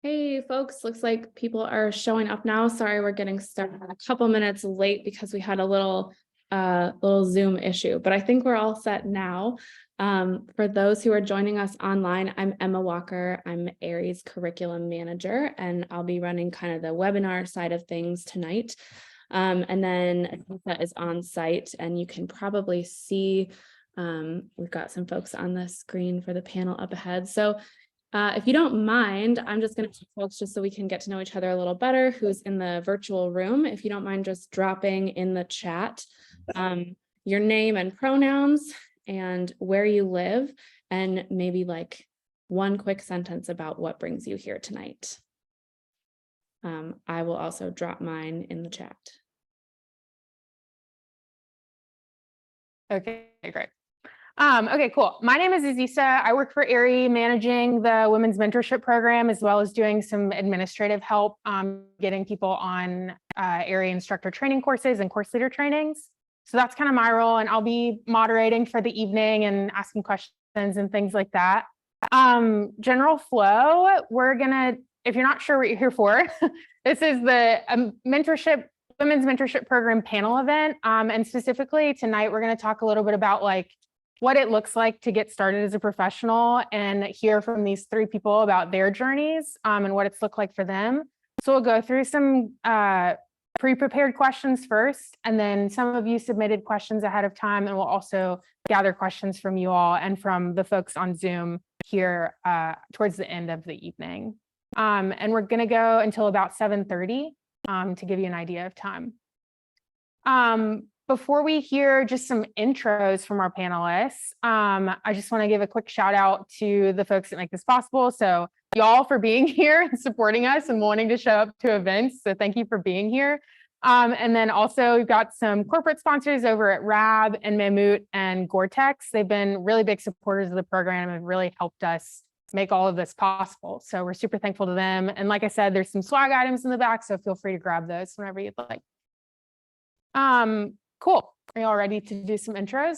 Hey folks, looks like people are showing up now. Sorry, we're getting started a couple minutes late because we had a little Zoom issue, but I think we're all set now. For those who are joining us online, I'm Emma Walker. I'm AIARE's curriculum manager, and I'll be running kind of the webinar side of things tonight. And then Anika is on site, and you can probably see we've got some folks on the screen for the panel up ahead. So if you don't mind, I'm just going to folks just so we can get to know each other a little better, who's in the virtual room. If you don't mind just dropping in the chat your name and pronouns and where you live, and maybe like one quick sentence about what brings you here tonight. I will also drop mine in the chat. Okay, great. Okay, cool. My name is Azisa. I work for AIARE managing the Women's Mentorship Program, as well as doing some administrative help, getting people on AIARE instructor training courses and course leader trainings. So that's kind of my role, and I'll be moderating for the evening and asking questions and things like that. General flow, we're gonna, if you're not sure what you're here for, this is the Women's Mentorship Program panel event. And specifically tonight, we're gonna talk a little bit about like what it looks like to get started as a professional and hear from these three people about their journeys and what it's looked like for them. So we'll go through some pre-prepared questions first, and then some of you submitted questions ahead of time, and we'll also gather questions from you all and from the folks on Zoom here towards the end of the evening. And we're gonna go until about 7:30 to give you an idea of time. Before we hear just some intros from our panelists, I just want to give a quick shout out to the folks that make this possible. So y'all for being here and supporting us and wanting to show up to events. So thank you for being here. And then also we've got some corporate sponsors over at RAB and Mammut and Gore-Tex. They've been really big supporters of the program and have really helped us make all of this possible. So we're super thankful to them. And like I said, there's some swag items in the back, so feel free to grab those whenever you'd like. Cool. Are you all ready to do some intros?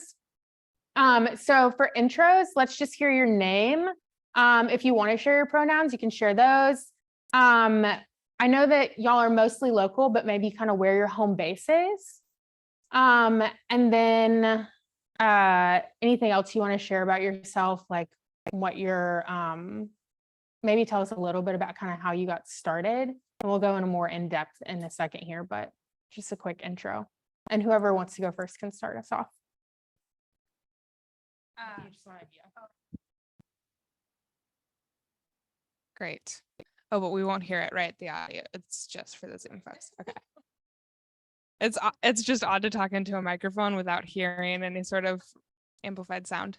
So for intros, let's just hear your name. If you want to share your pronouns, you can share those. I know that y'all are mostly local, but maybe kind of where your home base is. And then anything else you want to share about yourself, like what you're, maybe tell us a little bit about kind of how you got started. And we'll go into more in depth in a second here, but just a quick intro. And whoever wants to go first can start us off. Great. Oh, but we won't hear it, right? The audio. It's just for the Zoom folks. Okay. It's just odd to talk into a microphone without hearing any sort of amplified sound.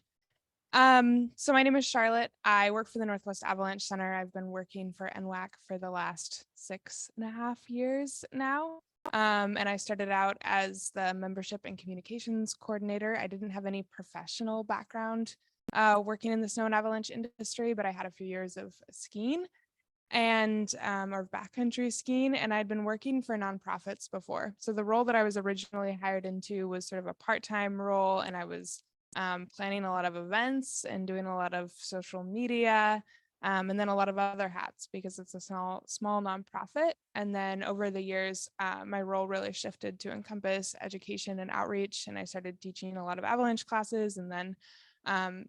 So my name is Charlotte. I work for the Northwest Avalanche Center. I've been working for NWAC for the last 6.5 years now. And I started out as the membership and communications coordinator. I didn't have any professional background working in the snow and avalanche industry, but I had a few years of skiing and or backcountry skiing, and I'd been working for nonprofits before. So the role that I was originally hired into was sort of a part-time role, and I was planning a lot of events and doing a lot of social media. And then a lot of other hats because it's a small nonprofit. And then over the years, my role really shifted to encompass education and outreach. And I started teaching a lot of avalanche classes, and then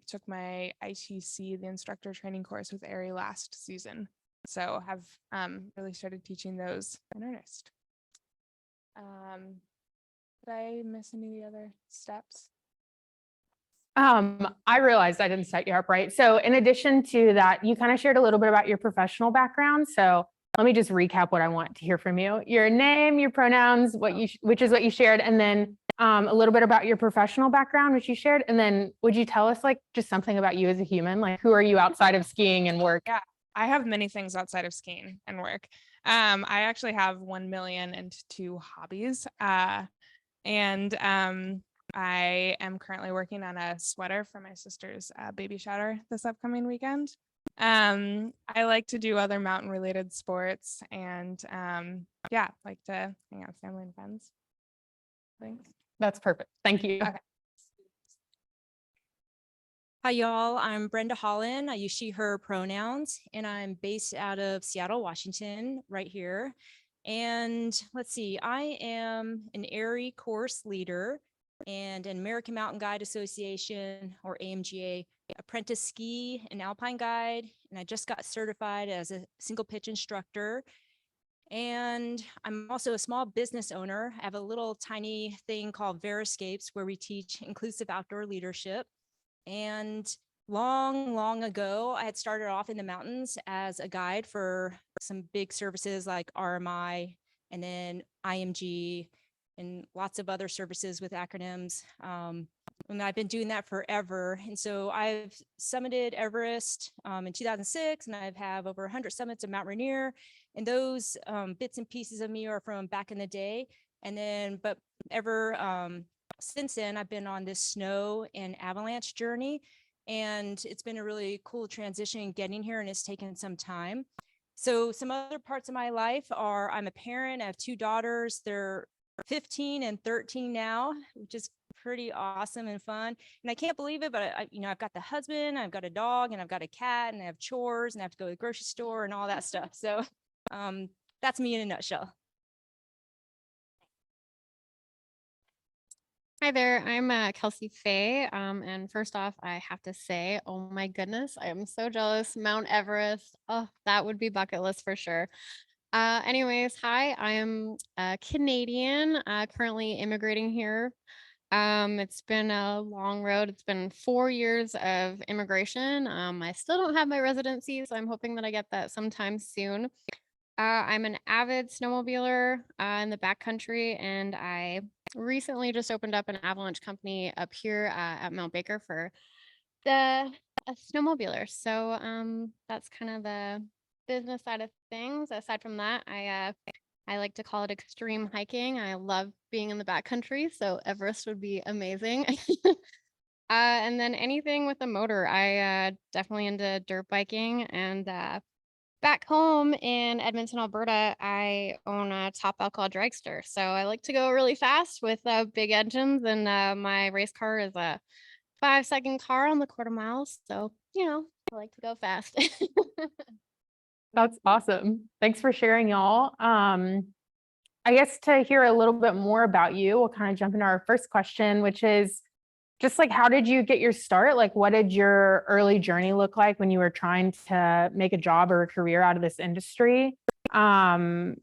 took my ITC, the instructor training course with AIARE last season. So have really started teaching those in earnest. Did I miss any other steps? I realized I didn't set you up right. So in addition to that, you kind of shared a little bit about your professional background. So let me just recap what I want to hear from you. Your name, your pronouns, which is what you shared, and then a little bit about your professional background, which you shared. And then would you tell us like just something about you as a human? Like who are you outside of skiing and work? Yeah, I have many things outside of skiing and work. I actually have 1,000,002 hobbies. I am currently working on a sweater for my sister's baby shower this upcoming weekend. I like to do other mountain related sports and yeah, like to hang out with family and friends. Thanks. That's perfect. Thank you. Okay. Hi, y'all. I'm Brenda Holland. I use she, her pronouns, and I'm based out of Seattle, Washington, right here. And let's see, I am an AIARE course leader and an American Mountain Guide Association, or AMGA, apprentice ski and alpine guide. And I just got certified as a single pitch instructor. And I'm also a small business owner. I have a little tiny thing called Veriscapes where we teach inclusive outdoor leadership. And long ago, I had started off in the mountains as a guide for some big services like RMI and then IMG and lots of other services with acronyms. And I've been doing that forever. And so I've summited Everest in 2006, and I've have over 100 summits of Mount Rainier. And those bits and pieces of me are from back in the day. And then, but ever since then, I've been on this snow and avalanche journey, and it's been a really cool transition getting here, and it's taken some time. So some other parts of my life are I'm a parent. I have 2 daughters. They're 15 and 13 now, which is pretty awesome and fun. And I can't believe it, but I've got the husband, I've got a dog, and I've got a cat, and I have chores, and I have to go to the grocery store and all that stuff. So that's me in a nutshell. Hi there, I'm Kelsey Faye. And first off, I have to say, oh my goodness, I am so jealous. Mount Everest. Oh, that would be bucket list for sure. Anyways, hi, I am Canadian, currently immigrating here. It's been a long road. It's been 4 years of immigration. I still don't have my residency, so I'm hoping that I get that sometime soon. I'm an avid snowmobiler in the backcountry, and I recently just opened up an avalanche company up here at Mount Baker for the snowmobiler. So that's kind of the business side of things. Aside from that, I like to call it extreme hiking. I love being in the backcountry, so Everest would be amazing. And then anything with a motor, I definitely into dirt biking. And back home in Edmonton, Alberta, I own a top alcohol dragster. So I like to go really fast with big engines, and my race car is a 5-second car on the quarter mile. So, I like to go fast. That's awesome. Thanks for sharing, y'all. I guess to hear a little bit more about you, we'll kind of jump into our first question, which is just like, how did you get your start? Like, what did your early journey look like when you were trying to make a job or a career out of this industry? And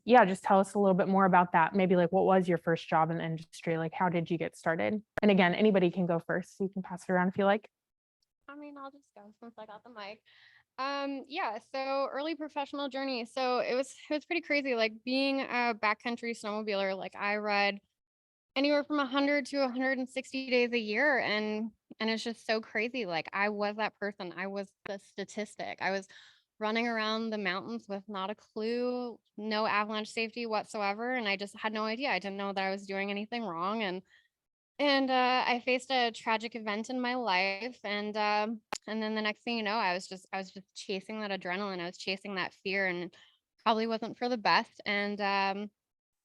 yeah, just tell us a little bit more about that. Maybe like, what was your first job in the industry? Like, how did you get started? And again, anybody can go first. So you can pass it around if you like. I mean, I'll just go since I got the mic. Yeah, so early professional journey. So it was pretty crazy. Like being a backcountry snowmobiler, like I ride anywhere from 100 to 160 days a year, and it's just so crazy. Like I was that person. I was the statistic. I was running around the mountains with not a clue, no avalanche safety whatsoever, and I just had no idea. I didn't know that I was doing anything wrong, and I faced a tragic event in my life, and then the next thing you know, I was just chasing that adrenaline. I was chasing that fear, and probably wasn't for the best. And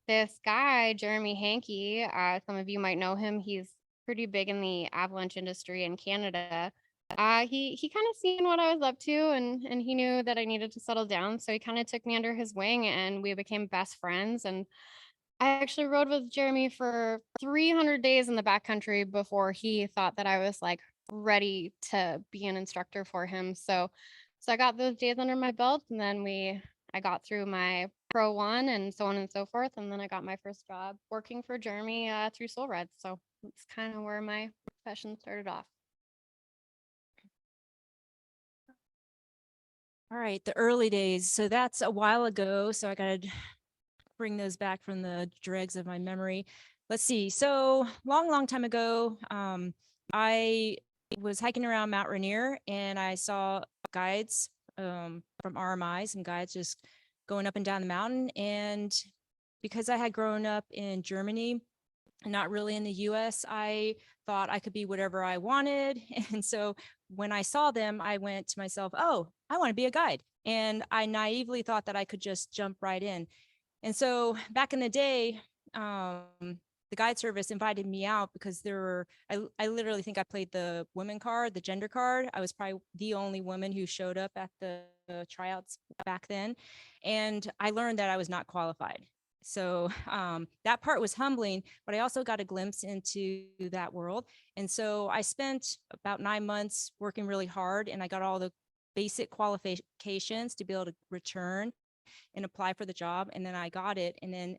this guy, Jeremy Hankey, some of you might know him. He's pretty big in the avalanche industry in Canada. He kind of seen what I was up to, and he knew that I needed to settle down. So he kind of took me under his wing, and we became best friends. And I actually rode with Jeremy for 300 days in the backcountry before he thought that I was like ready to be an instructor for him. So I got those days under my belt, and then I got through my Pro 1 and so on and so forth. And then I got my first job working for Jeremy through Soul Red. So it's kind of where my profession started off. All right, the early days. So that's a while ago. So I got to bring those back from the dregs of my memory. Let's see. So long time ago, I was hiking around Mount Rainier, and I saw guides from RMI, some guides just going up and down the mountain. And because I had grown up in Germany, not really in the US, I thought I could be whatever I wanted. And so when I saw them, I went to myself, oh, I want to be a guide. And I naively thought that I could just jump right in. And so back in the day, the guide service invited me out because there were, I literally think I played the women card, the gender card. I was probably the only woman who showed up at the tryouts back then. And I learned that I was not qualified. So that part was humbling, but I also got a glimpse into that world. And so I spent about 9 months working really hard, and I got all the basic qualifications to be able to return and apply for the job. And then I got it. And then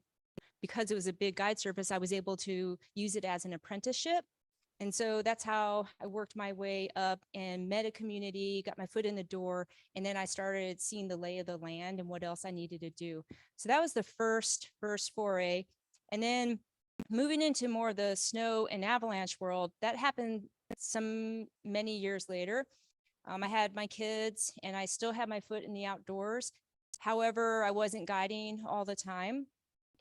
because it was a big guide service, I was able to use it as an apprenticeship. And so that's how I worked my way up and met a community, got my foot in the door, and then I started seeing the lay of the land and what else I needed to do. So that was the first foray. And then moving into more of the snow and avalanche world, that happened many years later. I had my kids and I still had my foot in the outdoors. However, I wasn't guiding all the time.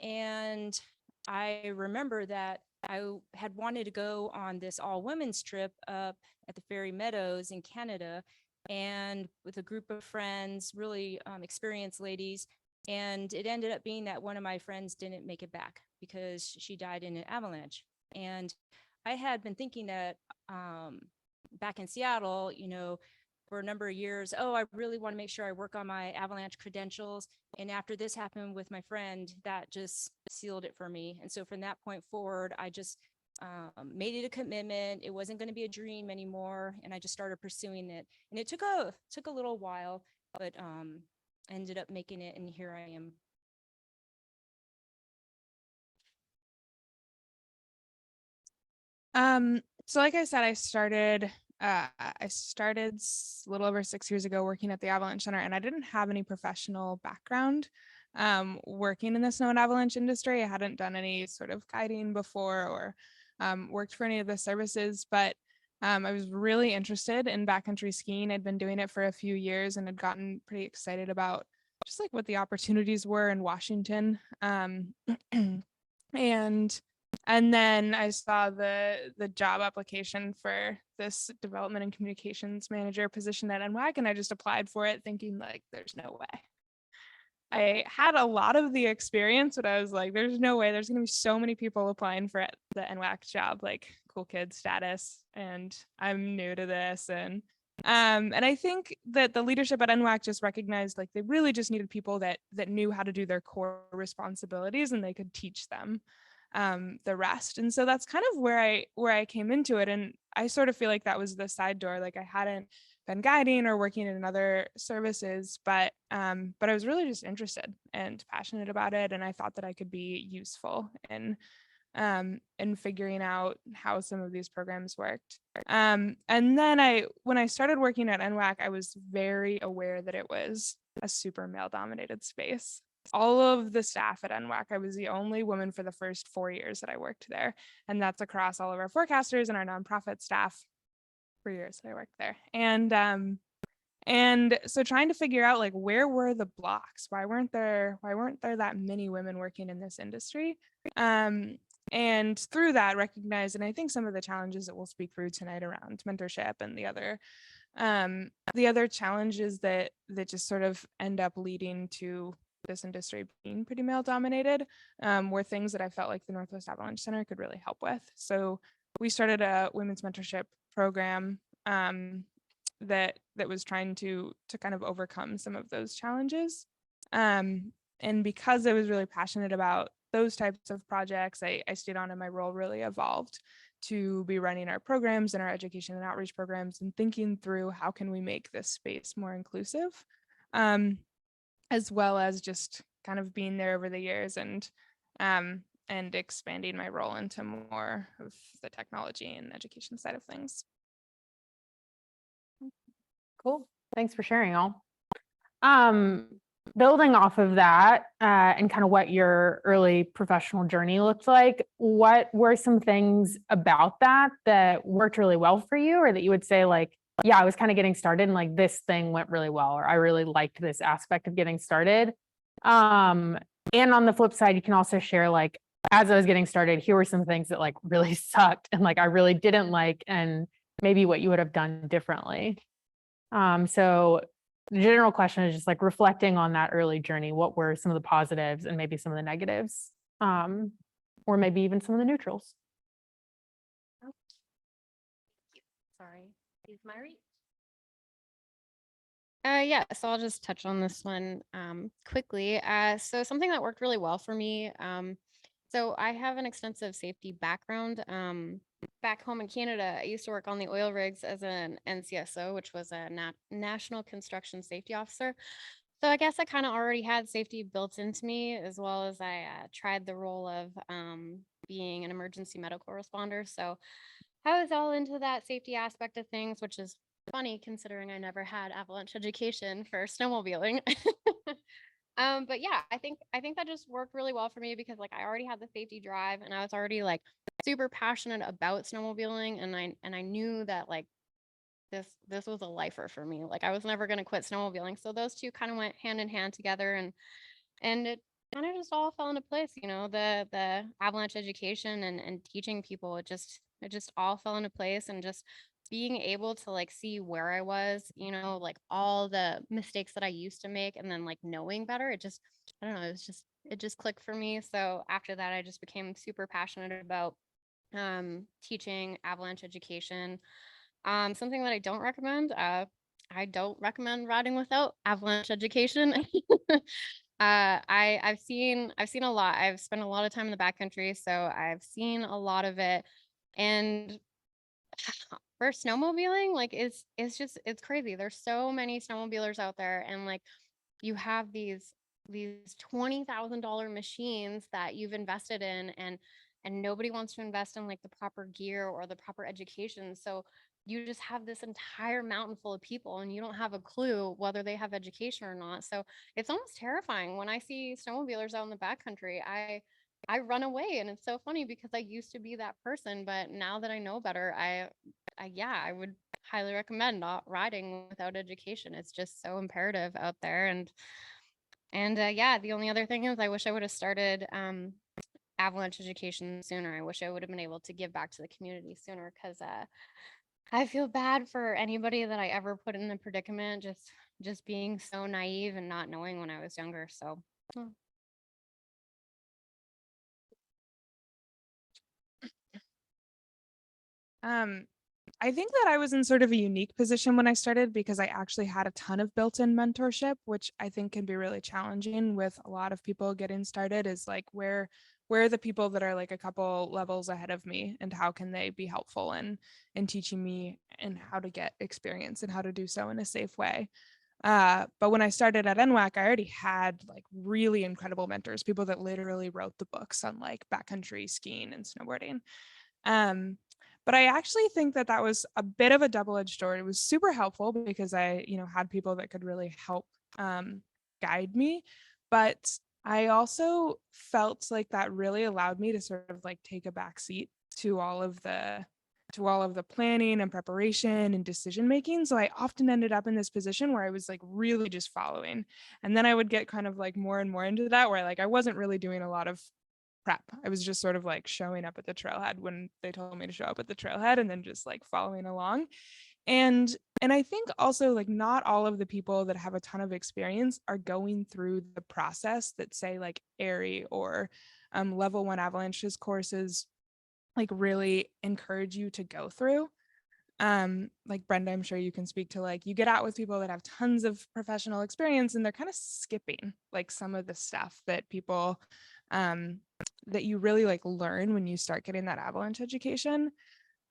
And I remember that I had wanted to go on this all women's trip up at the Fairy Meadows in Canada, and with a group of friends, really experienced ladies. And it ended up being that one of my friends didn't make it back because she died in an avalanche. And I had been thinking that back in Seattle, for a number of years, I really want to make sure I work on my avalanche credentials. And after this happened with my friend, that just sealed it for me. And so from that point forward, I just made it a commitment. It wasn't going to be a dream anymore. And I just started pursuing it. And it took a little while, but I ended up making it. And here I am. So like I said, I started a little over 6 years ago working at the Avalanche Center, and I didn't have any professional background working in the snow and avalanche industry. I hadn't done any sort of guiding before or worked for any of the services, but I was really interested in backcountry skiing. I'd been doing it for a few years and had gotten pretty excited about just like what the opportunities were in Washington. And then I saw the job application for this development and communications manager position at NWAC, and I just applied for it thinking like, there's no way. I had a lot of the experience, but I was like, there's no way. There's going to be so many people applying for the NWAC job, like cool kid status, and I'm new to this. And I think that the leadership at NWAC just recognized like they really just needed people that knew how to do their core responsibilities, and they could teach them the rest. And so that's kind of where I came into it. And I sort of feel like that was the side door. Like I hadn't been guiding or working in other services, but I was really just interested and passionate about it. And I thought that I could be useful in figuring out how some of these programs worked. And then when I started working at NWAC, I was very aware that it was a super male dominated space. All of the staff at NWAC, I was the only woman for the first 4 years that I worked there. And that's across all of our forecasters and our nonprofit staff. 4 years that I worked there. And so trying to figure out like, where were the blocks? Why weren't there that many women working in this industry? And through that, recognize, and I think some of the challenges that we'll speak through tonight around mentorship and the other challenges that just sort of end up leading to this industry being pretty male dominated were things that I felt like the Northwest Avalanche Center could really help with. So we started a women's mentorship program that was trying to kind of overcome some of those challenges. And because I was really passionate about those types of projects, I stayed on, and my role really evolved to be running our programs and our education and outreach programs and thinking through how can we make this space more inclusive, as well as just kind of being there over the years and expanding my role into more of the technology and education side of things. Cool. Thanks for sharing all. Building off of that and kind of what your early professional journey looked like, what were some things about that worked really well for you, or that you would say like, yeah, I was kind of getting started and like this thing went really well, or I really liked this aspect of getting started. And on the flip side, you can also share like, as I was getting started, here were some things that like really sucked and like I really didn't like, and maybe what you would have done differently. So the general question is just like reflecting on that early journey. What were some of the positives and maybe some of the negatives? or maybe even some of the neutrals. Sorry, is my reach? Yeah, so I'll just touch on this one quickly. So something that worked really well for me. So I have an extensive safety background. Back home in Canada, I used to work on the oil rigs as an NCSO, which was a National Construction Safety Officer. So I guess I kind of already had safety built into me, as well as I tried the role of being an emergency medical responder. So I was all into that safety aspect of things, which is funny considering I never had avalanche education for snowmobiling. But yeah, I think that just worked really well for me because like I already had the safety drive and I was already like super passionate about snowmobiling, and I knew that like this was a lifer for me. Like I was never going to quit snowmobiling. So those two kind of went hand in hand together, and it kind of just all fell into place, the avalanche education and teaching people, it just all fell into place, and just being able to like see where I was, like all the mistakes that I used to make, and then like knowing better, I don't know, it just clicked for me. So after that, I just became super passionate about teaching avalanche education. Something that I don't recommend, I don't recommend riding without avalanche education. I've seen a lot. I've spent a lot of time in the backcountry, so I've seen a lot of it. And for snowmobiling, like it's crazy. There's so many snowmobilers out there, and like you have these $20,000 machines that you've invested in, and nobody wants to invest in like the proper gear or the proper education. So you just have this entire mountain full of people, and you don't have a clue whether they have education or not. So it's almost terrifying when I see snowmobilers out in the backcountry. I run away, and it's so funny because I used to be that person, but now that I know better, I would highly recommend not riding without education. It's just so imperative out there. And yeah, the only other thing is I wish I would have started avalanche education sooner. I wish I would have been able to give back to the community sooner, because I feel bad for anybody that I ever put in the predicament, just being so naive and not knowing when I was younger. So I think that I was in sort of a unique position when I started because I actually had a ton of built-in mentorship, which I think can be really challenging with a lot of people getting started, is like where are the people that are like a couple levels ahead of me, and how can they be helpful in teaching me and how to get experience and how to do so in a safe way. But when I started at NWAC, I already had like really incredible mentors, people that literally wrote the books on like backcountry skiing and snowboarding. But I actually think that that was a bit of a double-edged sword. It was super helpful because I, had people that could really help guide me. But I also felt like that really allowed me to sort of like take a back seat to all of the planning and preparation and decision making. So I often ended up in this position where I was like really just following. And then I would get kind of like more and more into that, where like I wasn't really doing a lot of prep. I was just sort of like showing up at the trailhead when they told me to show up at the trailhead, and then just like following along. And I think also like not all of the people that have a ton of experience are going through the process that say like AIARE or level 1 avalanches courses like really encourage you to go through. Like Brenda, I'm sure you can speak to, like, you get out with people that have tons of professional experience and they're kind of skipping like some of the stuff that people that you really like learn when you start getting that avalanche education.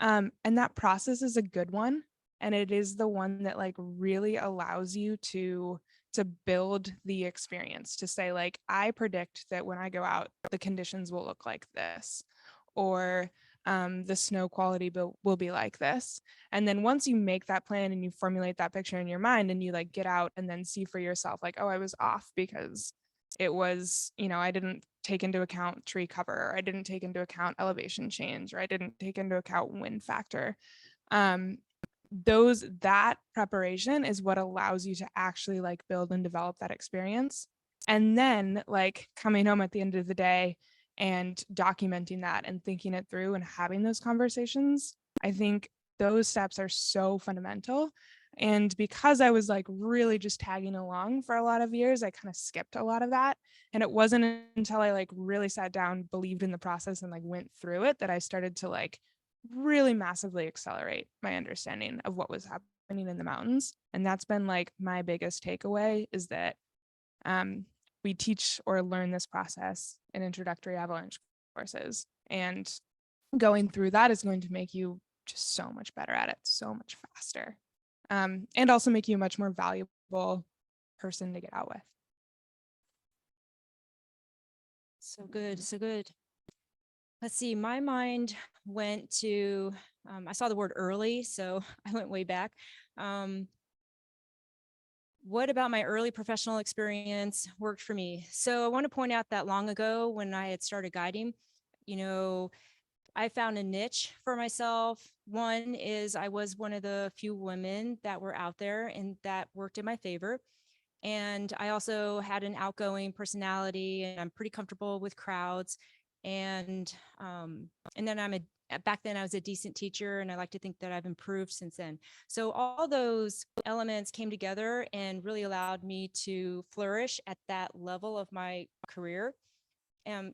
And that process is a good one, and it is the one that like really allows you to build the experience, to say like, I predict that when I go out the conditions will look like this, or the snow quality will be like this. And then once you make that plan and you formulate that picture in your mind, and you like get out and then see for yourself like, oh, I was off because it was, I didn't take into account tree cover, or I didn't take into account elevation change, or I didn't take into account wind factor. That preparation is what allows you to actually like build and develop that experience. And then like coming home at the end of the day and documenting that and thinking it through and having those conversations, I think those steps are so fundamental. And because I was like really just tagging along for a lot of years, I kind of skipped a lot of that. And it wasn't until I like really sat down, believed in the process, and like went through it that I started to like really massively accelerate my understanding of what was happening in the mountains. And that's been like my biggest takeaway, is that we teach or learn this process in introductory avalanche courses. And going through that is going to make you just so much better at it, so much faster. And also make you a much more valuable person to get out with. So good, so good. Let's see, my mind went to, I saw the word early, so I went way back. What about my early professional experience worked for me? So I want to point out that long ago when I had started guiding, you know, I found a niche for myself. One is I was one of the few women that were out there and that worked in my favor. And I also had an outgoing personality, and I'm pretty comfortable with crowds. And then back then I was a decent teacher, and I like to think that I've improved since then. So all those elements came together and really allowed me to flourish at that level of my career.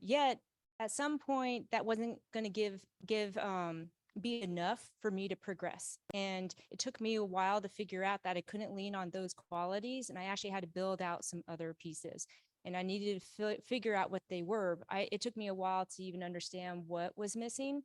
Yet at some point that wasn't going to be enough for me to progress. And it took me a while to figure out that I couldn't lean on those qualities, and I actually had to build out some other pieces. And I needed to figure out what they were. It took me a while to even understand what was missing.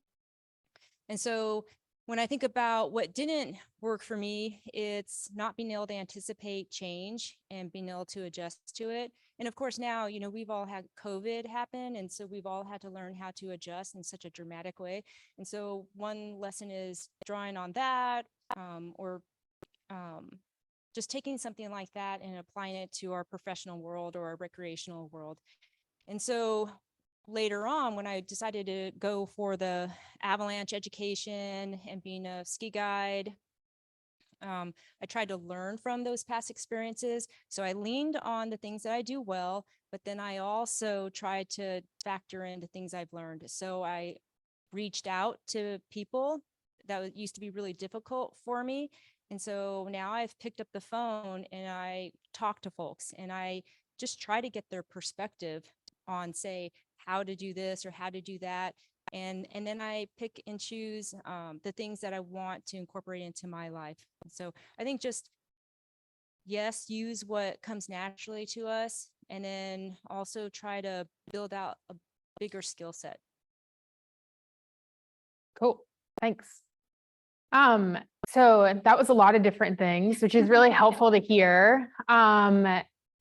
And so when I think about what didn't work for me, it's not being able to anticipate change and being able to adjust to it. And of course, now, we've all had COVID happen. And so we've all had to learn how to adjust in such a dramatic way. And so one lesson is drawing on that, or just taking something like that and applying it to our professional world or our recreational world. And so later on, when I decided to go for the avalanche education and being a ski guide, I tried to learn from those past experiences. So I leaned on the things that I do well, but then I also tried to factor in the things I've learned. So I reached out to people that used to be really difficult for me. And so now I've picked up the phone and I talk to folks, and I just try to get their perspective on, say, how to do this or how to do that. And then I pick and choose the things that I want to incorporate into my life. And so I think just, yes, use what comes naturally to us, and then also try to build out a bigger skill set. Cool. Thanks. So that was a lot of different things, which is really helpful to hear.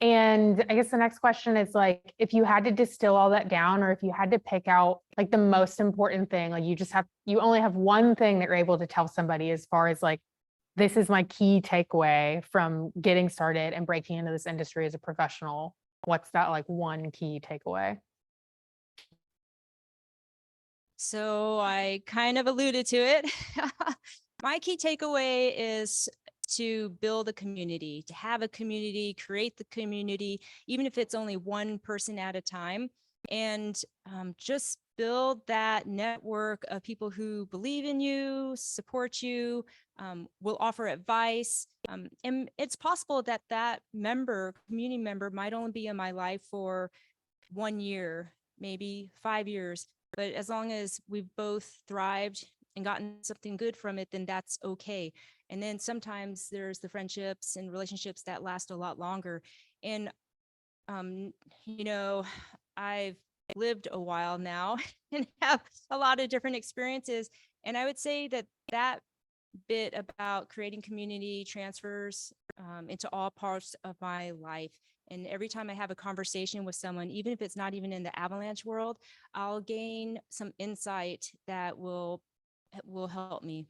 And I guess the next question is, like, if you had to distill all that down, or if you had to pick out like the most important thing, like you only have one thing that you're able to tell somebody as far as like, this is my key takeaway from getting started and breaking into this industry as a professional. What's that like one key takeaway? So I kind of alluded to it. My key takeaway is to build a community, to have a community, create the community, even if it's only one person at a time, and just build that network of people who believe in you, support you, will offer advice. And it's possible that community member might only be in my life for 1 year, maybe 5 years. But as long as we've both thrived and gotten something good from it, then that's okay. And then sometimes there's the friendships and relationships that last a lot longer. And, I've lived a while now and have a lot of different experiences. And I would say that bit about creating community transfers into all parts of my life. And every time I have a conversation with someone, even if it's not even in the avalanche world, I'll gain some insight that will help me.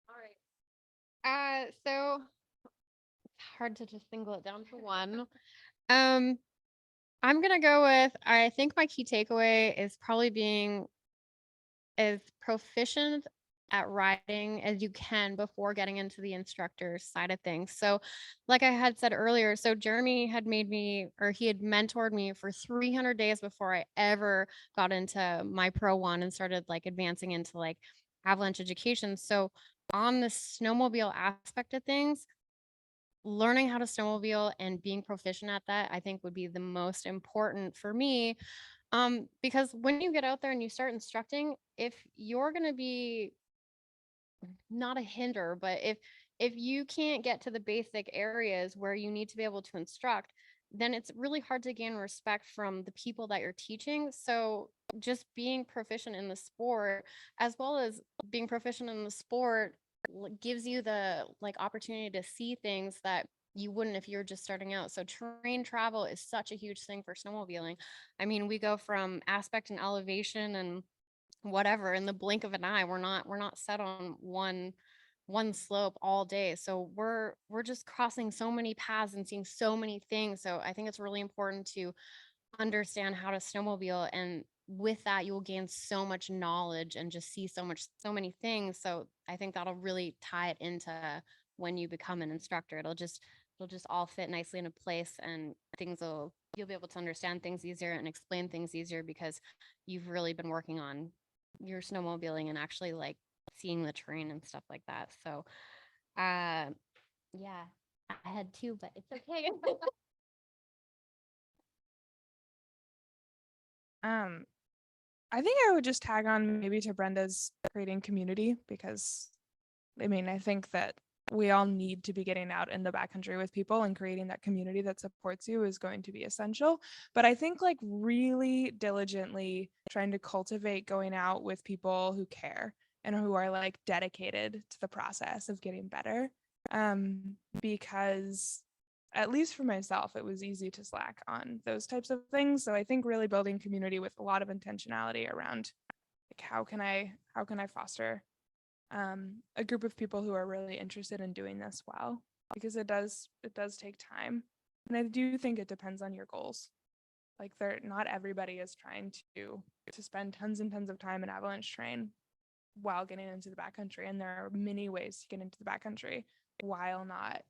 All right. So it's hard to just single it down to one. I'm gonna go with, I think my key takeaway is probably being as proficient at riding as you can before getting into the instructor side of things. So like I had said earlier, so Jeremy had made me, or he had mentored me for 300 days before I ever got into my Pro One and started like advancing into like avalanche education. So on the snowmobile aspect of things, learning how to snowmobile and being proficient at that, I think would be the most important for me. Because when you get out there and you start instructing, if you're going to be not a hinder, but if you can't get to the basic areas where you need to be able to instruct, then it's really hard to gain respect from the people that you're teaching. So just being proficient in the sport, as well as being proficient in the sport, gives you the like opportunity to see things that you wouldn't if you're just starting out. So train travel is such a huge thing for snowmobiling. I mean, we go from aspect and elevation and whatever in the blink of an eye. We're not set on one slope all day. So we're just crossing so many paths and seeing so many things. So I think it's really important to understand how to snowmobile, and with that you will gain so much knowledge and just see so many things. So I think that'll really tie it into when you become an instructor. It'll just all fit nicely into place, and you'll be able to understand things easier and explain things easier because you've really been working on your snowmobiling and actually like seeing the terrain and stuff like that. So yeah, I had two, but it's okay. I think I would just tag on maybe to Brenda's creating community, because I mean, I think that we all need to be getting out in the backcountry with people, and creating that community that supports you is going to be essential. But I think like really diligently trying to cultivate going out with people who care and who are like dedicated to the process of getting better. Because at least for myself, it was easy to slack on those types of things. So I think really building community with a lot of intentionality around like how can I foster a group of people who are really interested in doing this well, because it does take time, and I do think it depends on your goals. Like not everybody is trying to spend tons and tons of time in avalanche terrain while getting into the backcountry, and there are many ways to get into the backcountry while not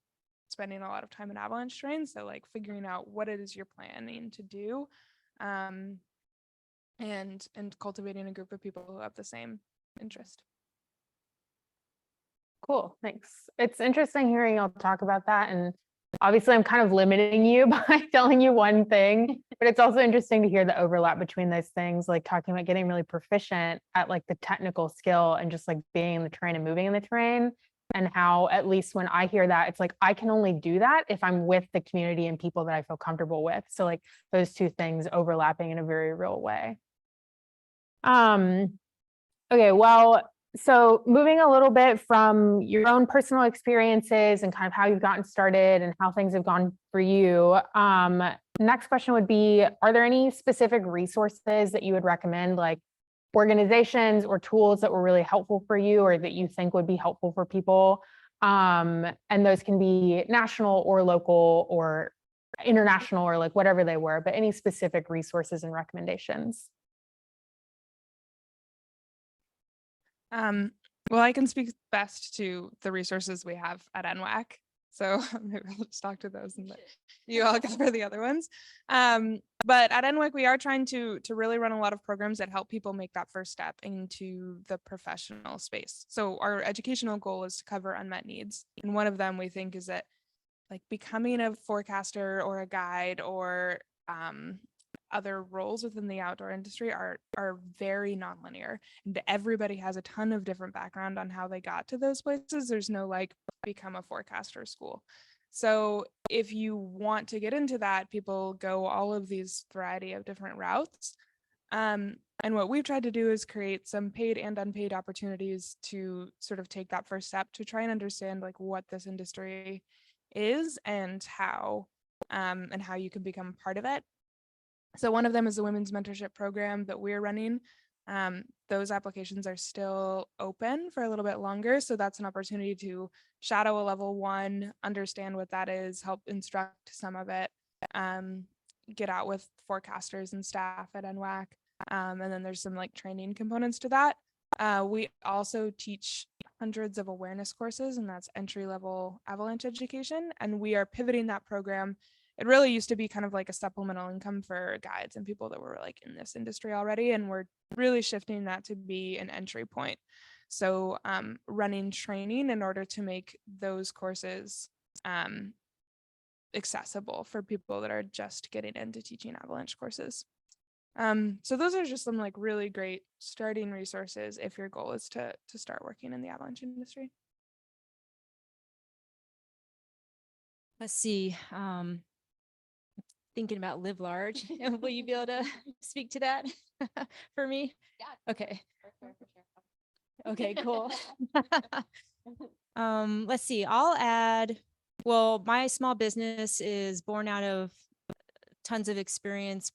spending a lot of time in avalanche terrain. So like figuring out what it is you're planning to do, and cultivating a group of people who have the same interest. Cool, thanks. It's interesting hearing y'all talk about that. And obviously I'm kind of limiting you by telling you one thing, but it's also interesting to hear the overlap between those things, like talking about getting really proficient at like the technical skill and just like being in the terrain and moving in the terrain. And how, at least when I hear that, it's like, I can only do that if I'm with the community and people that I feel comfortable with. So like those two things overlapping in a very real way. Okay, well, so moving a little bit from your own personal experiences and kind of how you've gotten started and how things have gone for you. Next question would be, are there any specific resources that you would recommend, like organizations or tools that were really helpful for you or that you think would be helpful for people? And those can be national or local or international or like whatever they were, but any specific resources and recommendations? Well, I can speak best to the resources we have at NWAC. So maybe I'll just talk to those and let you all cover the other ones. But at NWAC, we are trying to really run a lot of programs that help people make that first step into the professional space. So our educational goal is to cover unmet needs. And one of them we think is that like becoming a forecaster or a guide or other roles within the outdoor industry are very nonlinear, and everybody has a ton of different background on how they got to those places. There's no like become a forecaster school. So if you want to get into that, people go all of these variety of different routes. And what we've tried to do is create some paid and unpaid opportunities to sort of take that first step to try and understand like what this industry is and how you can become part of it. So one of them is the Women's Mentorship program that we're running. Those applications are still open for a little bit longer. So that's an opportunity to shadow a level 1, understand what that is, help instruct some of it, get out with forecasters and staff at NWAC. And then there's some like training components to that. We also teach hundreds of awareness courses, and that's entry-level avalanche education. And we are pivoting that program. It really used to be kind of like a supplemental income for guides and people that were like in this industry already. And we're really shifting that to be an entry point. So running training in order to make those courses accessible for people that are just getting into teaching avalanche courses. So those are just some like really great starting resources if your goal is to start working in the avalanche industry. Let's see. Thinking about live large. Will you be able to speak to that for me? Yeah. Okay. For sure. Okay, cool. Let's see. I'll add, well, my small business is born out of tons of experience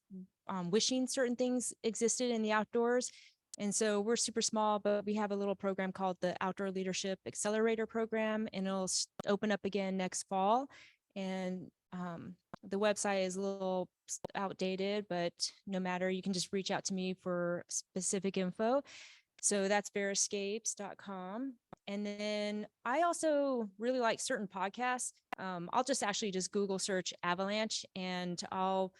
wishing certain things existed in the outdoors. And so we're super small, but we have a little program called the Outdoor Leadership Accelerator Program, and it'll open up again next fall. And the website is a little outdated, but no matter, you can just reach out to me for specific info. So that's bearescapes.com. And then I also really like certain podcasts. I'll just Google search avalanche, and I'll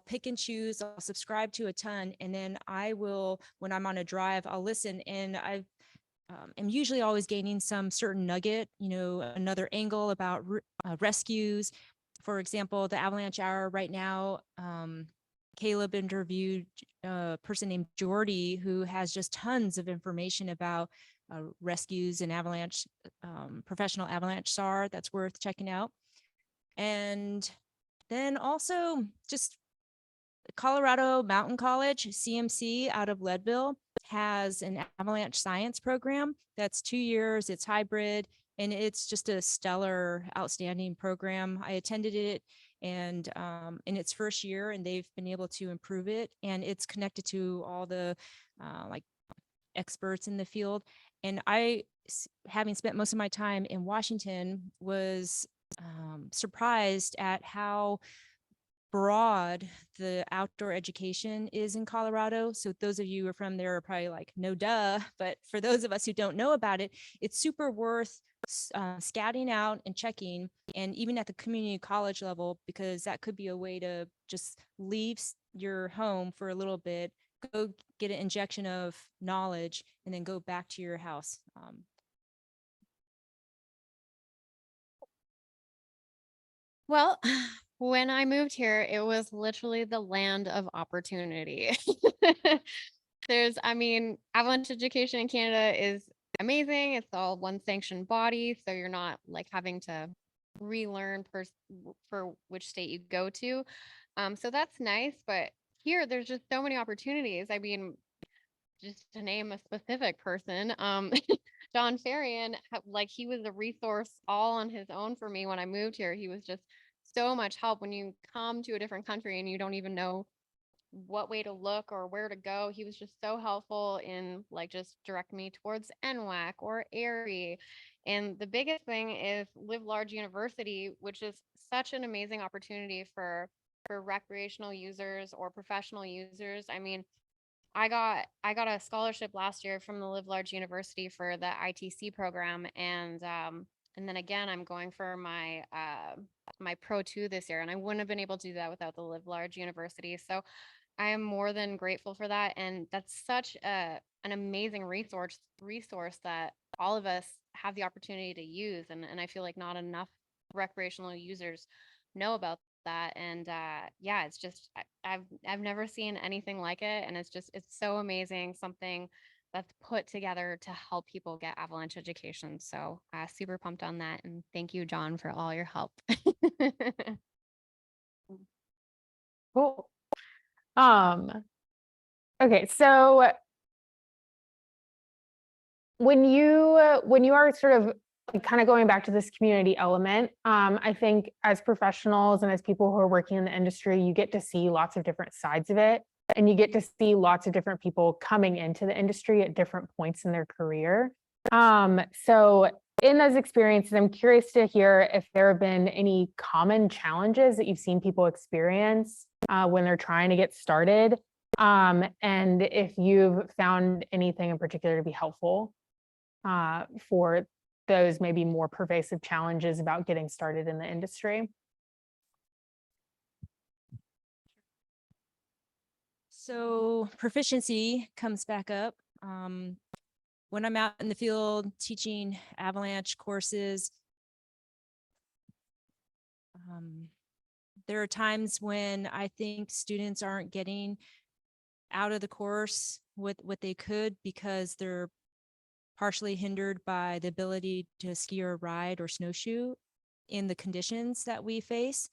pick and choose. I'll subscribe to a ton, and then I will, when I'm on a drive, I'll listen. And I am usually always gaining some certain nugget, another angle about rescues. For example, the Avalanche Hour right now, Caleb interviewed a person named Jordy, who has just tons of information about rescues and avalanche, professional avalanche SAR that's worth checking out. And then also just Colorado Mountain College, CMC, out of Leadville, has an avalanche science program that's 2 years. It's hybrid, and it's just a stellar, outstanding program. I attended it, and in its first year, and they've been able to improve it. And it's connected to all the like experts in the field. And I, having spent most of my time in Washington, was surprised at how broad the outdoor education is in Colorado. So those of you who are from there are probably like, no duh. But for those of us who don't know about it, it's super worth scouting out and checking, and even at the community college level, because that could be a way to just leave your home for a little bit, go get an injection of knowledge, and then go back to your house. Well, when I moved here, it was literally the land of opportunity. Avalanche education in Canada is amazing. It's all one sanctioned body, so you're not like having to relearn for which state you go to. So that's nice, but here there's just so many opportunities. Just to name a specific person, John Farian, he was a resource all on his own for me when I moved here. He was just so much help when you come to a different country and you don't even know what way to look or where to go. He was just so helpful in just direct me towards NWAC or AIARE. And the biggest thing is Live Large University, which is such an amazing opportunity for recreational users or professional users. I got a scholarship last year from the Live Large University for the ITC program, and then again I'm going for my my Pro 2 this year, and I wouldn't have been able to do that without the Live Large University. So I am more than grateful for that, and that's such an amazing resource that all of us have the opportunity to use, and I feel like not enough recreational users know about that. And yeah, it's just I've never seen anything like it, and it's so amazing, something that's put together to help people get avalanche education. So super pumped on that, and thank you, John, for all your help. Cool. Okay, so when you are sort of kind of going back to this community element, I think as professionals and as people who are working in the industry, you get to see lots of different sides of it, and you get to see lots of different people coming into the industry at different points in their career. So in those experiences, I'm curious to hear if there have been any common challenges that you've seen people experience when they're trying to get started. And if you've found anything in particular to be helpful for those maybe more pervasive challenges about getting started in the industry. So proficiency comes back up. When I'm out in the field teaching avalanche courses, there are times when I think students aren't getting out of the course what they could because they're partially hindered by the ability to ski or ride or snowshoe in the conditions that we face.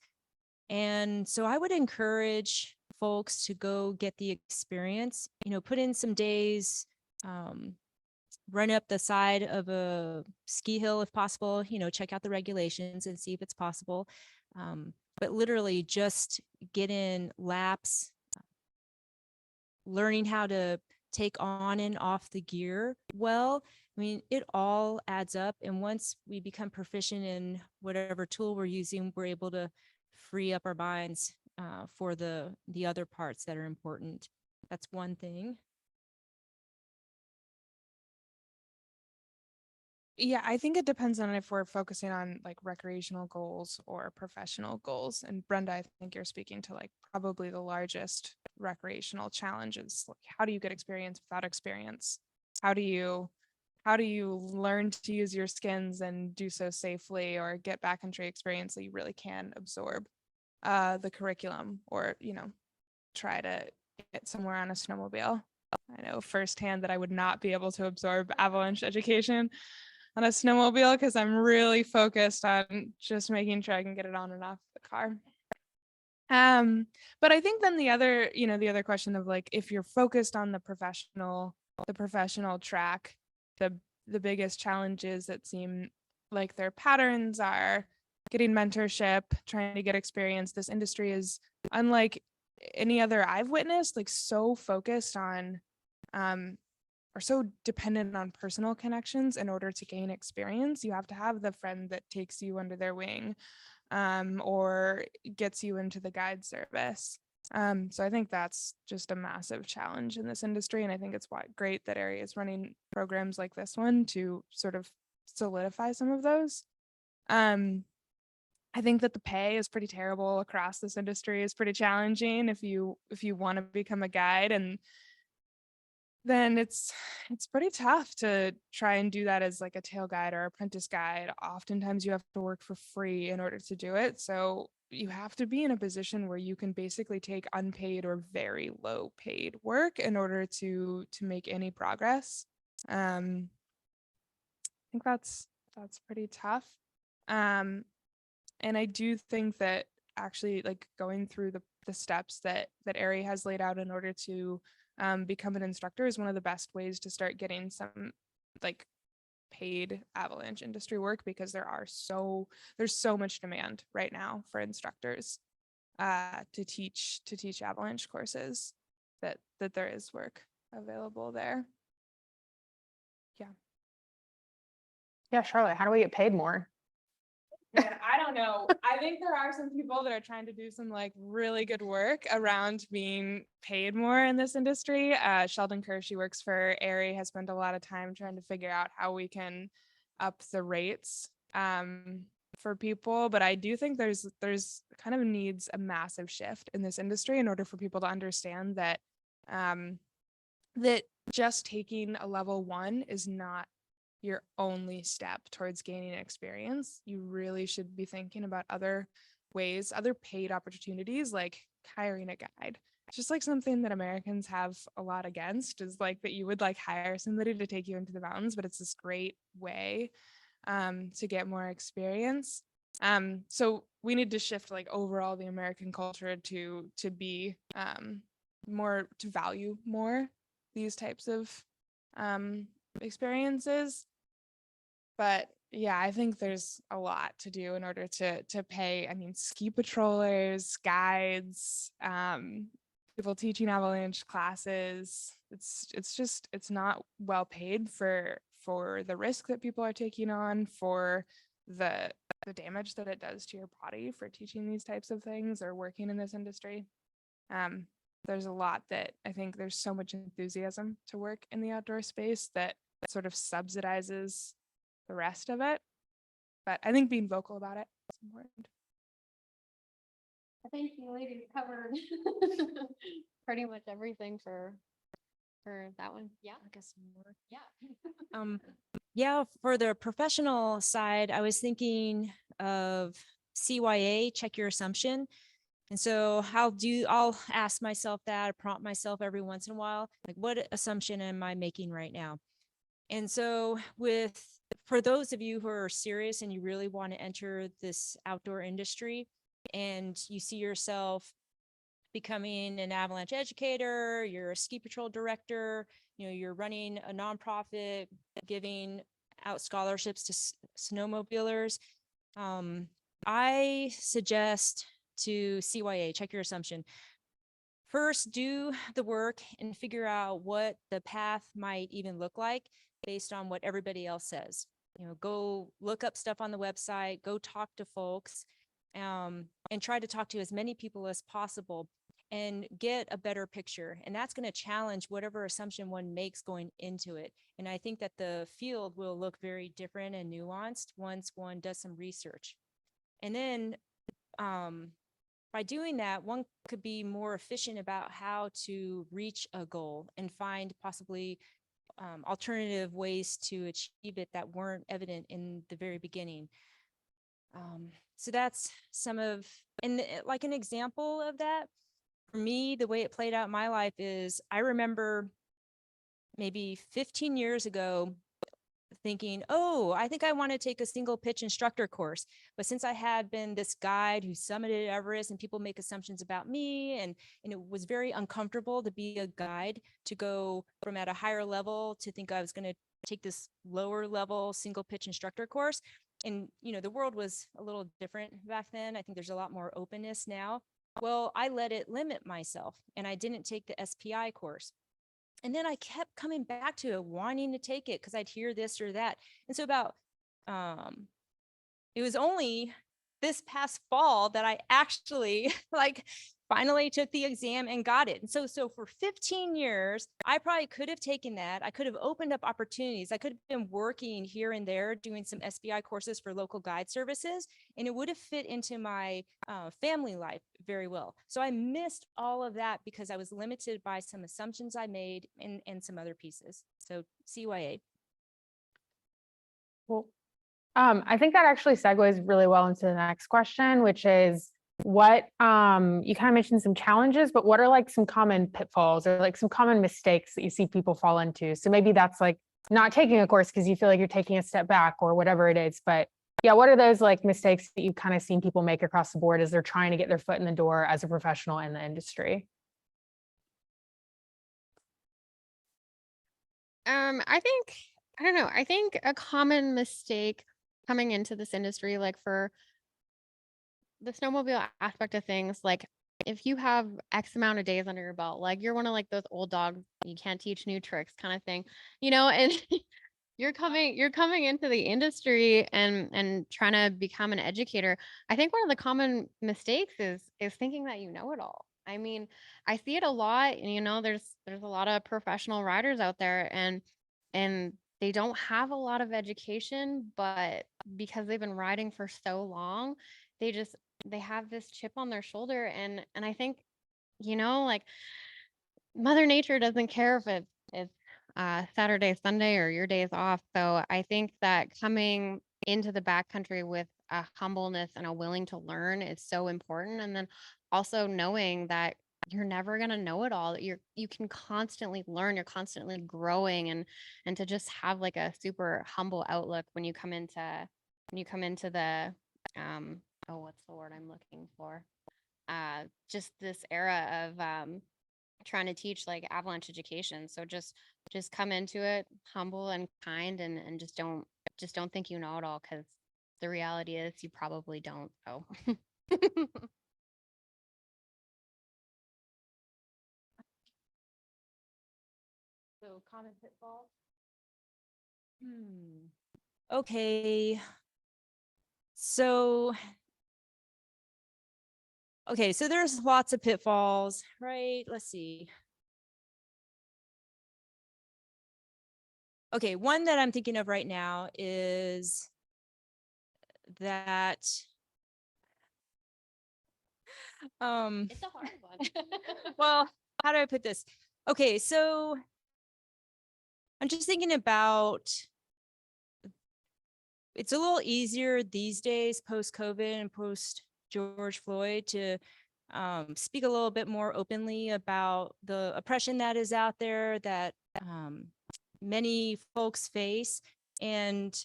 And so I would encourage folks to go get the experience, put in some days, run up the side of a ski hill if possible, check out the regulations and see if it's possible. But literally just get in laps, learning how to take on and off the gear well. I mean, it all adds up. And once we become proficient in whatever tool we're using, we're able to free up our minds for the other parts that are important. That's one thing. Yeah, I think it depends on if we're focusing on like recreational goals or professional goals. And Brenda, I think you're speaking to like probably the largest recreational challenges. Like, how do you get experience without experience? How do you learn to use your skins and do so safely, or get backcountry experience that you really can absorb the curriculum, or try to get somewhere on a snowmobile? I know firsthand that I would not be able to absorb avalanche education on a snowmobile because I'm really focused on just making sure I can get it on and off the car. But I think then the other question of like, if you're focused on the professional track, the biggest challenges that seem like their patterns are getting mentorship, trying to get experience. This industry is unlike any other I've witnessed, like so focused on are so dependent on personal connections in order to gain experience. You have to have the friend that takes you under their wing or gets you into the guide service. So I think that's just a massive challenge in this industry. And I think it's great that AIARE is running programs like this one to sort of solidify some of those. I think that the pay is pretty terrible across this industry. Is pretty challenging if you want to become a guide, and then it's pretty tough to try and do that as like a tail guide or apprentice guide. Oftentimes you have to work for free in order to do it. So you have to be in a position where you can basically take unpaid or very low paid work in order to make any progress. I think that's pretty tough. And I do think that actually like going through the steps that AIARE has laid out in order to become an instructor is one of the best ways to start getting some like paid avalanche industry work, because there's so much demand right now for instructors to teach avalanche courses that there is work available there. Yeah, Charlotte, how do we get paid more? Man, I don't know. I think there are some people that are trying to do some like really good work around being paid more in this industry. Sheldon Kerr, she works for AIARE, has spent a lot of time trying to figure out how we can up the rates for people. But I do think there's kind of needs a massive shift in this industry in order for people to understand that that just taking a level 1 is not your only step towards gaining experience. You really should be thinking about other ways, other paid opportunities, like hiring a guide. It's just like something that Americans have a lot against, is like that you would like hire somebody to take you into the mountains, but it's this great way to get more experience. So we need to shift like overall the American culture to be more, to value more these types of experiences. But yeah, I think there's a lot to do in order to pay. I mean, ski patrollers, guides, people teaching avalanche classes. It's not well paid for the risk that people are taking on, for the damage that it does to your body for teaching these types of things or working in this industry. there's a lot that I think there's so much enthusiasm to work in the outdoor space that sort of subsidizes the rest of it. But I think being vocal about it is important. I think you ladies covered pretty much everything for that one. Yeah. I guess more. Yeah, for the professional side, I was thinking of CYA, check your assumption. And so I'll ask myself that, prompt myself every once in a while, like, what assumption am I making right now? And so for those of you who are serious and you really want to enter this outdoor industry and you see yourself becoming an avalanche educator, you're a ski patrol director, you're running a nonprofit, giving out scholarships to snowmobilers, I suggest to CYA, check your assumption. First, do the work and figure out what the path might even look like based on what everybody else says. Go look up stuff on the website, go talk to folks, and try to talk to as many people as possible and get a better picture. And that's going to challenge whatever assumption one makes going into it. And I think that the field will look very different and nuanced once one does some research. And then by doing that, one could be more efficient about how to reach a goal and find possibly alternative ways to achieve it that weren't evident in the very beginning. So that's and like an example of that, for me, the way it played out in my life is I remember maybe 15 years ago thinking, oh, I think I want to take a single pitch instructor course. But since I had been this guide who summited Everest and people make assumptions about me, and it was very uncomfortable to be a guide, to go from at a higher level to think I was going to take this lower level single pitch instructor course. And, the world was a little different back then. I think there's a lot more openness now. Well, I let it limit myself and I didn't take the SPI course. And then I kept coming back to it, wanting to take it because I'd hear this or that. And so it was only this past fall that I actually finally took the exam and got it. And so for 15 years, I probably could have taken that. I could have opened up opportunities. I could have been working here and there, doing some SBI courses for local guide services, and it would have fit into my family life very well. So I missed all of that because I was limited by some assumptions I made and some other pieces. So CYA. Well, I think that actually segues really well into the next question, which is what you kind of mentioned some challenges, but what are some common pitfalls or some common mistakes that you see people fall into? So maybe that's not taking a course because you feel like you're taking a step back or whatever it is. But yeah, what are those mistakes that you've kind of seen people make across the board as they're trying to get their foot in the door as a professional in the industry? I think a common mistake coming into this industry, for the snowmobile aspect of things, if you have X amount of days under your belt, you're one of those old dogs, you can't teach new tricks kind of thing, and you're coming into the industry and trying to become an educator. I think one of the common mistakes is thinking that you know it all. I mean, I see it a lot, and there's a lot of professional riders out there, and they don't have a lot of education, but because they've been riding for so long, they have this chip on their shoulder, and I think, Mother Nature doesn't care if it's Saturday, Sunday, or your days off. So I think that coming into the backcountry with a humbleness and a willing to learn is so important. And then also knowing that you're never going to know it all, that you can constantly learn, you're constantly growing, and to just have a super humble outlook when you come into the what's the word I'm looking for? Just this era of trying to teach avalanche education. So just come into it humble and kind, and just don't think you know it all, because the reality is you probably don't. So Common pitfalls. Okay. So Okay, so there's lots of pitfalls, right? Let's see. Okay, one that I'm thinking of right now is that It's a hard one. well, how do I put this? Okay, so I'm just thinking about, it's a little easier these days, post-COVID and post George Floyd, to speak a little bit more openly about the oppression that is out there that many folks face. And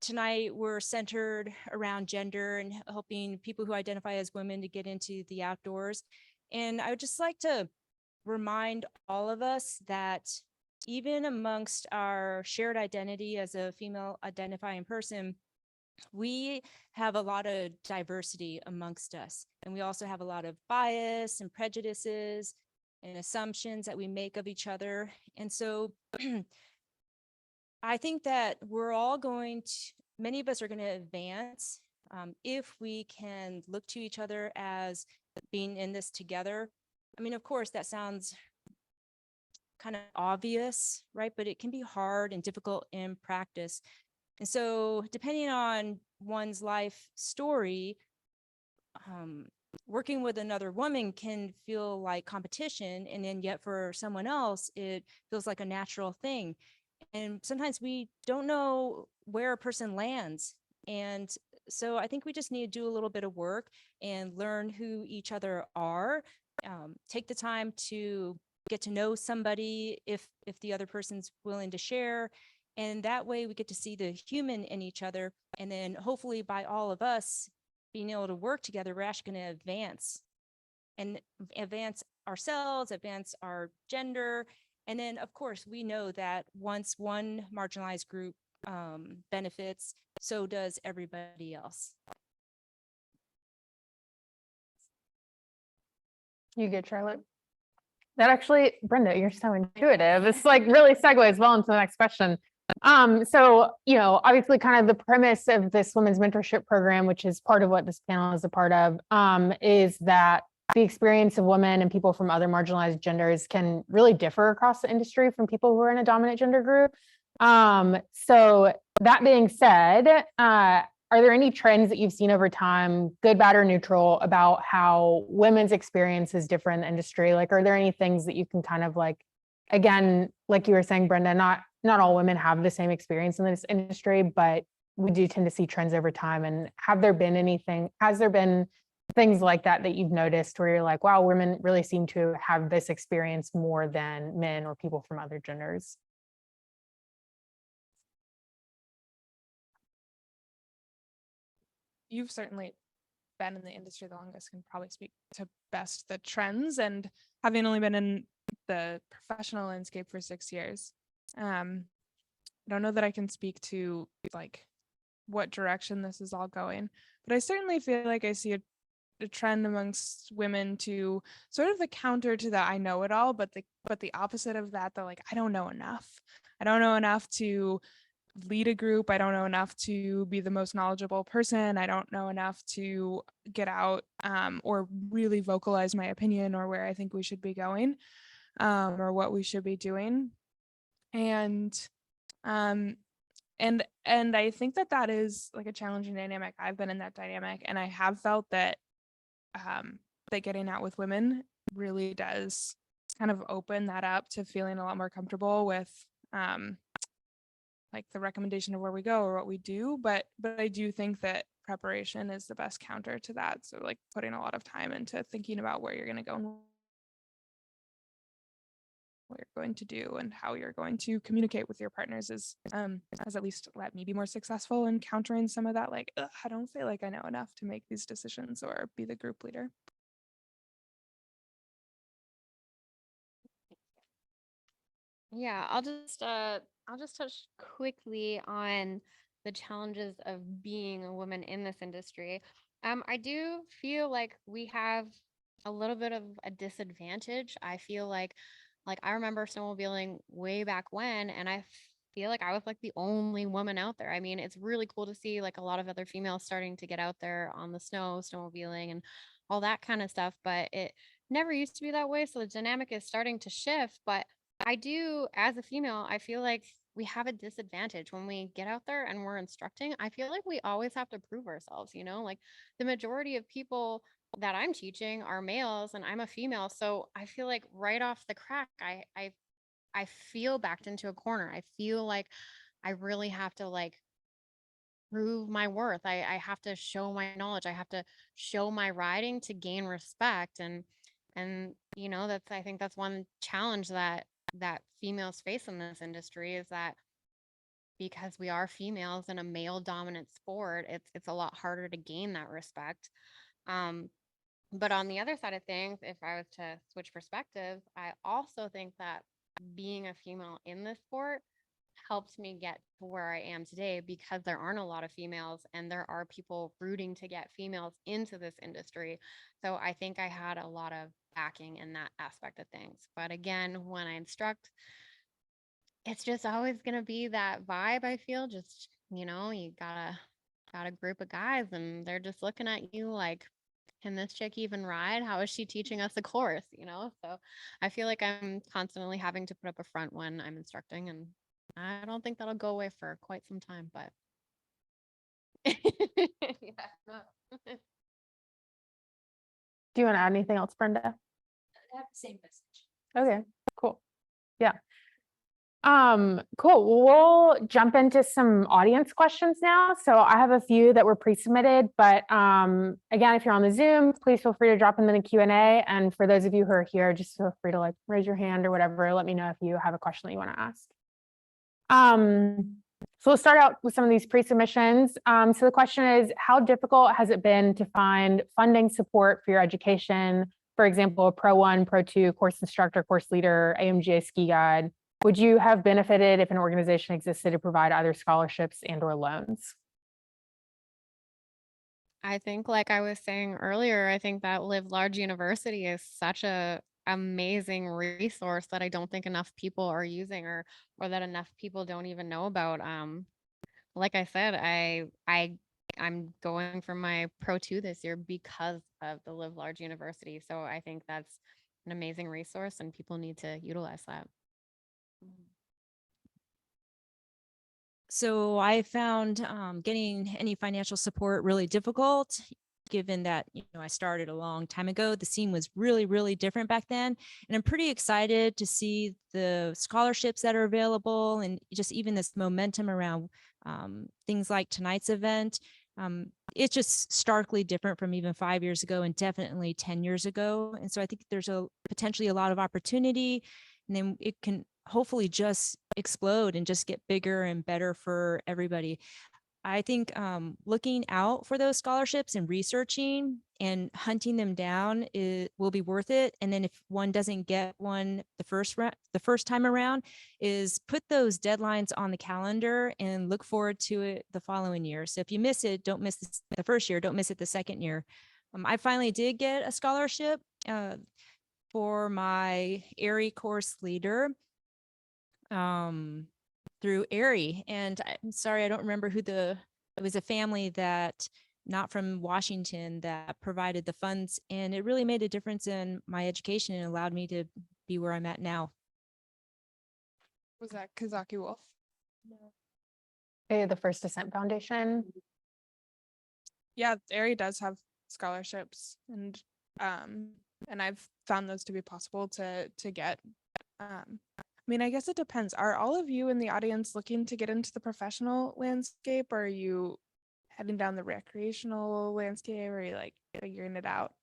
tonight we're centered around gender and helping people who identify as women to get into the outdoors. And I would just like to remind all of us that even amongst our shared identity as a female identifying person, we have a lot of diversity amongst us. And we also have a lot of bias and prejudices and assumptions that we make of each other. And so I think that we're all going to, many of us are going to advance if we can look to each other as being in this together. I mean, of course, that sounds kind of obvious, right? But it can be hard and difficult in practice. And so depending on one's life story, working with another woman can feel like competition. And then yet for someone else, it feels like a natural thing. And sometimes we don't know where a person lands. And so I think we just need to do a little bit of work and learn who each other are. Take the time to get to know somebody if the other person's willing to share. And that way we get to see the human in each other. And then hopefully by all of us being able to work together, we're actually going to advance ourselves, advance our gender. And then, of course, we know that once one marginalized group benefits, so does everybody else. You good, Charlotte? That actually, Brenda, you're so intuitive. It's like really segues well into the next question. So, obviously kind of the premise of this women's mentorship program, which is part of what this panel is a part of, is that the experience of women and people from other marginalized genders can really differ across the industry from people who are in a dominant gender group. So that being said, are there any trends that you've seen over time, good, bad, or neutral, about how women's experience is different in the industry? Like, are there any things that you can kind of like, again, like you were saying, Brenda, not all women have the same experience in this industry, but we do tend to see trends over time. And has there been things like that that you've noticed where you're like, wow, women really seem to have this experience more than men or people from other genders? You've certainly been in the industry the longest, can probably speak to best the trends. And having only been in the professional landscape for 6 years, I don't know that I can speak to like what direction this is all going, but I certainly feel like I see a trend amongst women to sort of the counter to that I know it all, but the opposite of that, they're like, I don't know enough. I don't know enough to lead a group. I don't know enough to be the most knowledgeable person. I don't know enough to get out or really vocalize my opinion or where I think we should be going or what we should be doing. And I think that is like a challenging dynamic. I've been in that dynamic, and I have felt that that getting out with women really does kind of open that up to feeling a lot more comfortable with like the recommendation of where we go or what we do. But I do think that preparation is the best counter to that. So like putting a lot of time into thinking about where you're going to go and what you're going to do and how you're going to communicate with your partners is has at least let me be more successful in countering some of that, like, I don't feel like I know enough to make these decisions or be the group leader. Yeah, I'll just touch quickly on the challenges of being a woman in this industry. I do feel like we have a little bit of a disadvantage. I feel like I remember snowmobiling way back when, and I feel like I was like the only woman out there. I mean, it's really cool to see like a lot of other females starting to get out there on the snowmobiling and all that kind of stuff, but it never used to be that way. So the dynamic is starting to shift. But I do, as a female, I feel like we have a disadvantage when we get out there and we're instructing. I feel like we always have to prove ourselves, like the majority of people that I'm teaching are males and I'm a female. So I feel like right off the crack, I feel backed into a corner. I feel like I really have to like prove my worth. I have to show my knowledge. I have to show my writing to gain respect. And that's, I think that's one challenge that females face in this industry, is that because we are females in a male dominant sport, it's a lot harder to gain that respect. Um, but on the other side of things, if I was to switch perspectives, I also think that being a female in this sport helped me get to where I am today, because there aren't a lot of females and there are people rooting to get females into this industry. So I think I had a lot of backing in that aspect of things. But again, when I instruct, it's just always going to be that vibe. I feel just, you got a group of guys and they're just looking at you like, can this chick even ride? How is she teaching us a course? So I feel like I'm constantly having to put up a front when I'm instructing, and I don't think that'll go away for quite some time, but yeah. No. Do you want to add anything else, Brenda? I have the same message. Okay, cool. Yeah. Cool. We'll jump into some audience questions now. So I have a few that were pre-submitted, but again, if you're on the Zoom, please feel free to drop them in the Q&A. And for those of you who are here, just feel free to like raise your hand or whatever. Let me know if you have a question that you want to ask. So we'll start out with some of these pre-submissions. So the question is, how difficult has it been to find funding support for your education? For example, a Pro 1, Pro 2, course instructor, course leader, AMGA ski guide. Would you have benefited if an organization existed to provide either scholarships and/or loans? I think, like I was saying earlier, I think that Live Large University is such a amazing resource that I don't think enough people are using, or that enough people don't even know about. Like I said, I'm going for my Pro 2 this year because of the Live Large University. So I think that's an amazing resource and people need to utilize that. So I found getting any financial support really difficult, given that, I started a long time ago. The scene was really, really different back then. And I'm pretty excited to see the scholarships that are available, and just even this momentum around things like tonight's event. It's just starkly different from even 5 years ago, and definitely 10 years ago. And so I think there's potentially a lot of opportunity, and then it can hopefully just explode and just get bigger and better for everybody. I think looking out for those scholarships and researching and hunting them down will be worth it. And then if one doesn't get one the first time around, is put those deadlines on the calendar and look forward to it the following year. So if you miss it, don't miss the first year, don't miss it the second year. I finally did get a scholarship for my AIARE course leader through AIARE. And I'm sorry, I don't remember it was a family that not from Washington that provided the funds, and it really made a difference in my education and allowed me to be where I'm at now. Was that Kazaki Wolf? Okay, the First Descent Foundation. Yeah, AIARE does have scholarships, and I've found those to be possible to get. I guess it depends. Are all of you in the audience looking to get into the professional landscape, or are you heading down the recreational landscape, or are you like figuring it out?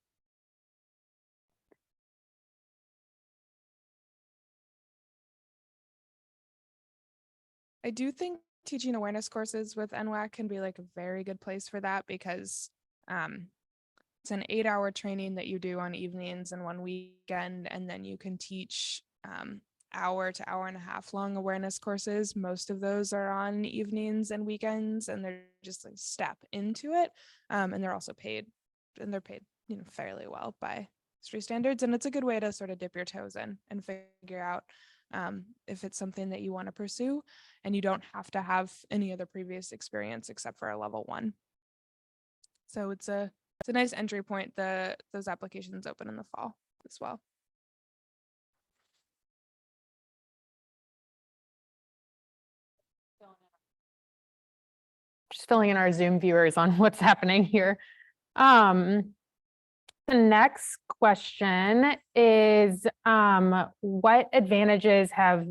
I do think teaching awareness courses with NWAC can be like a very good place for that, because it's an 8-hour training that you do on evenings and one weekend, and then you can teach hour to hour and a half long awareness courses. Most of those are on evenings and weekends, and they're just like step into it. And they're also paid, and they're paid, fairly well by industry standards. And it's a good way to sort of dip your toes in and figure out if it's something that you want to pursue, and you don't have to have any other previous experience except for a level 1. So it's a it's a nice entry point. Those applications open in the fall as well. Just filling in our Zoom viewers on what's happening here. The next question is, what advantages have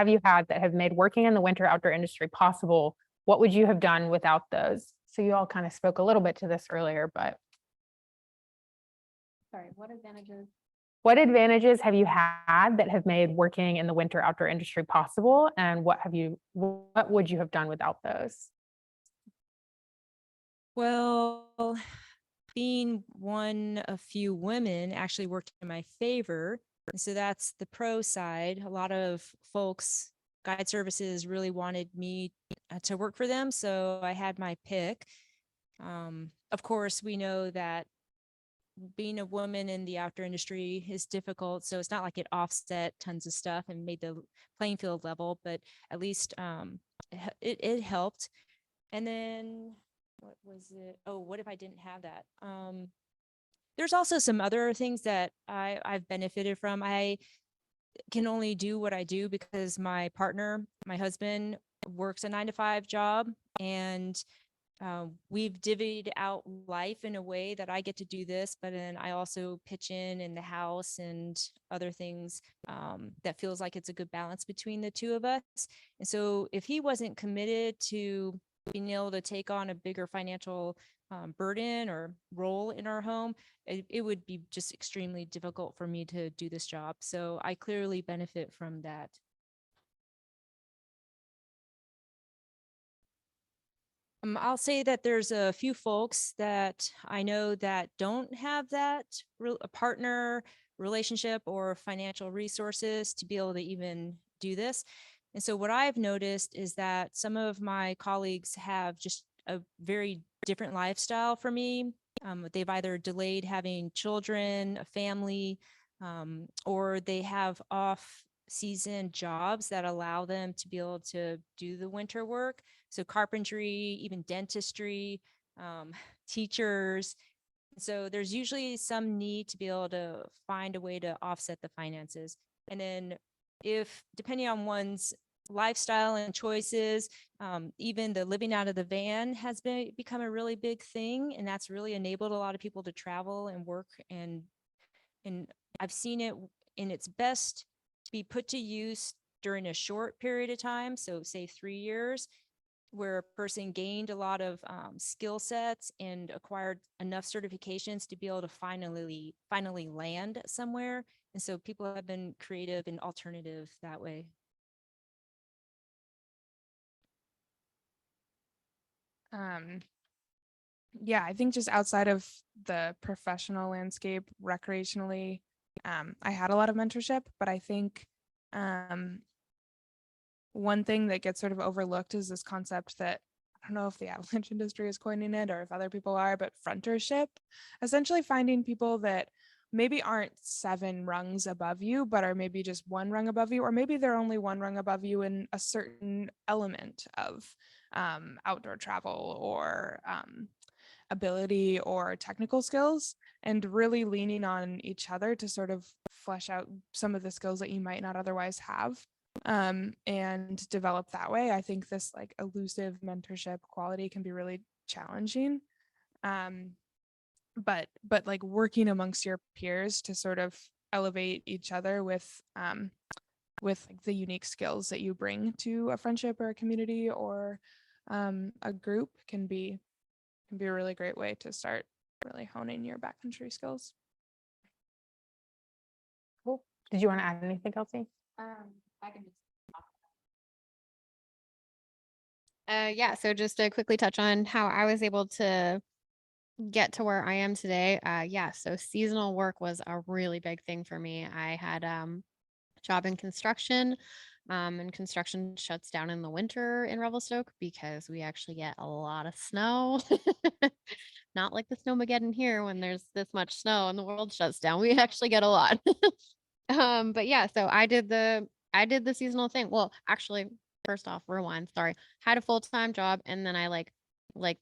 you had that have made working in the winter outdoor industry possible? What would you have done without those? So you all kind of spoke a little bit to this earlier, but. Sorry, what advantages? What advantages have you had that have made working in the winter outdoor industry possible? And what would you have done without those? Well, being one of few women actually worked in my favor. And so that's the pro side. A lot of folks, guide services really wanted me to work for them. So I had my pick. Of course, we know that being a woman in the outdoor industry is difficult. So it's not like it offset tons of stuff and made the playing field level, but at least it helped. And then what was it? Oh, what if I didn't have that? There's also some other things that I've benefited from. I can only do what I do because my partner, my husband, works a 9-to-5 job, and we've divvied out life in a way that I get to do this, but then I also pitch in the house and other things that feels like it's a good balance between the two of us. And so if he wasn't committed to being able to take on a bigger financial burden or role in our home, it would be just extremely difficult for me to do this job. So I clearly benefit from that. I'll say that there's a few folks that I know that don't have that a partner relationship or financial resources to be able to even do this. And so what I've noticed is that some of my colleagues have just a very different lifestyle for me. They've either delayed having children, a family, or they have off-season jobs that allow them to be able to do the winter work. So carpentry, even dentistry, teachers. So there's usually some need to be able to find a way to offset the finances. And then if, depending on one's lifestyle and choices, even the living out of the van has become a really big thing. And that's really enabled a lot of people to travel and work. And I've seen it in its best to be put to use during a short period of time. So say 3 years, where a person gained a lot of skill sets and acquired enough certifications to be able to finally land somewhere. And so people have been creative and alternative that way. Yeah, I think just outside of the professional landscape, recreationally, I had a lot of mentorship, but I think one thing that gets sort of overlooked is this concept that, I don't know if the avalanche industry is coining it or if other people are, but frontership, essentially finding people that maybe aren't 7 rungs above you, but are maybe just 1 rung above you, or maybe they're only 1 rung above you in a certain element of outdoor travel or ability or technical skills, and really leaning on each other to sort of flesh out some of the skills that you might not otherwise have, and develop that way. I think this like elusive mentorship quality can be really challenging. But like working amongst your peers to sort of elevate each other with like the unique skills that you bring to a friendship or a community or a group can be a really great way to start really honing your backcountry skills. Cool. Did you want to add anything, Kelsey? I can just. Yeah, so just to quickly touch on how I was able to get to where I am today. Yeah, so seasonal work was a really big thing for me. I had a job in construction, and construction shuts down in the winter in Revelstoke because we actually get a lot of snow. Not like the snowmageddon here when there's this much snow and the world shuts down. We actually get a lot. But yeah, so I did the seasonal thing. Well, actually, first off, rewind, sorry. Had a full-time job, and then I like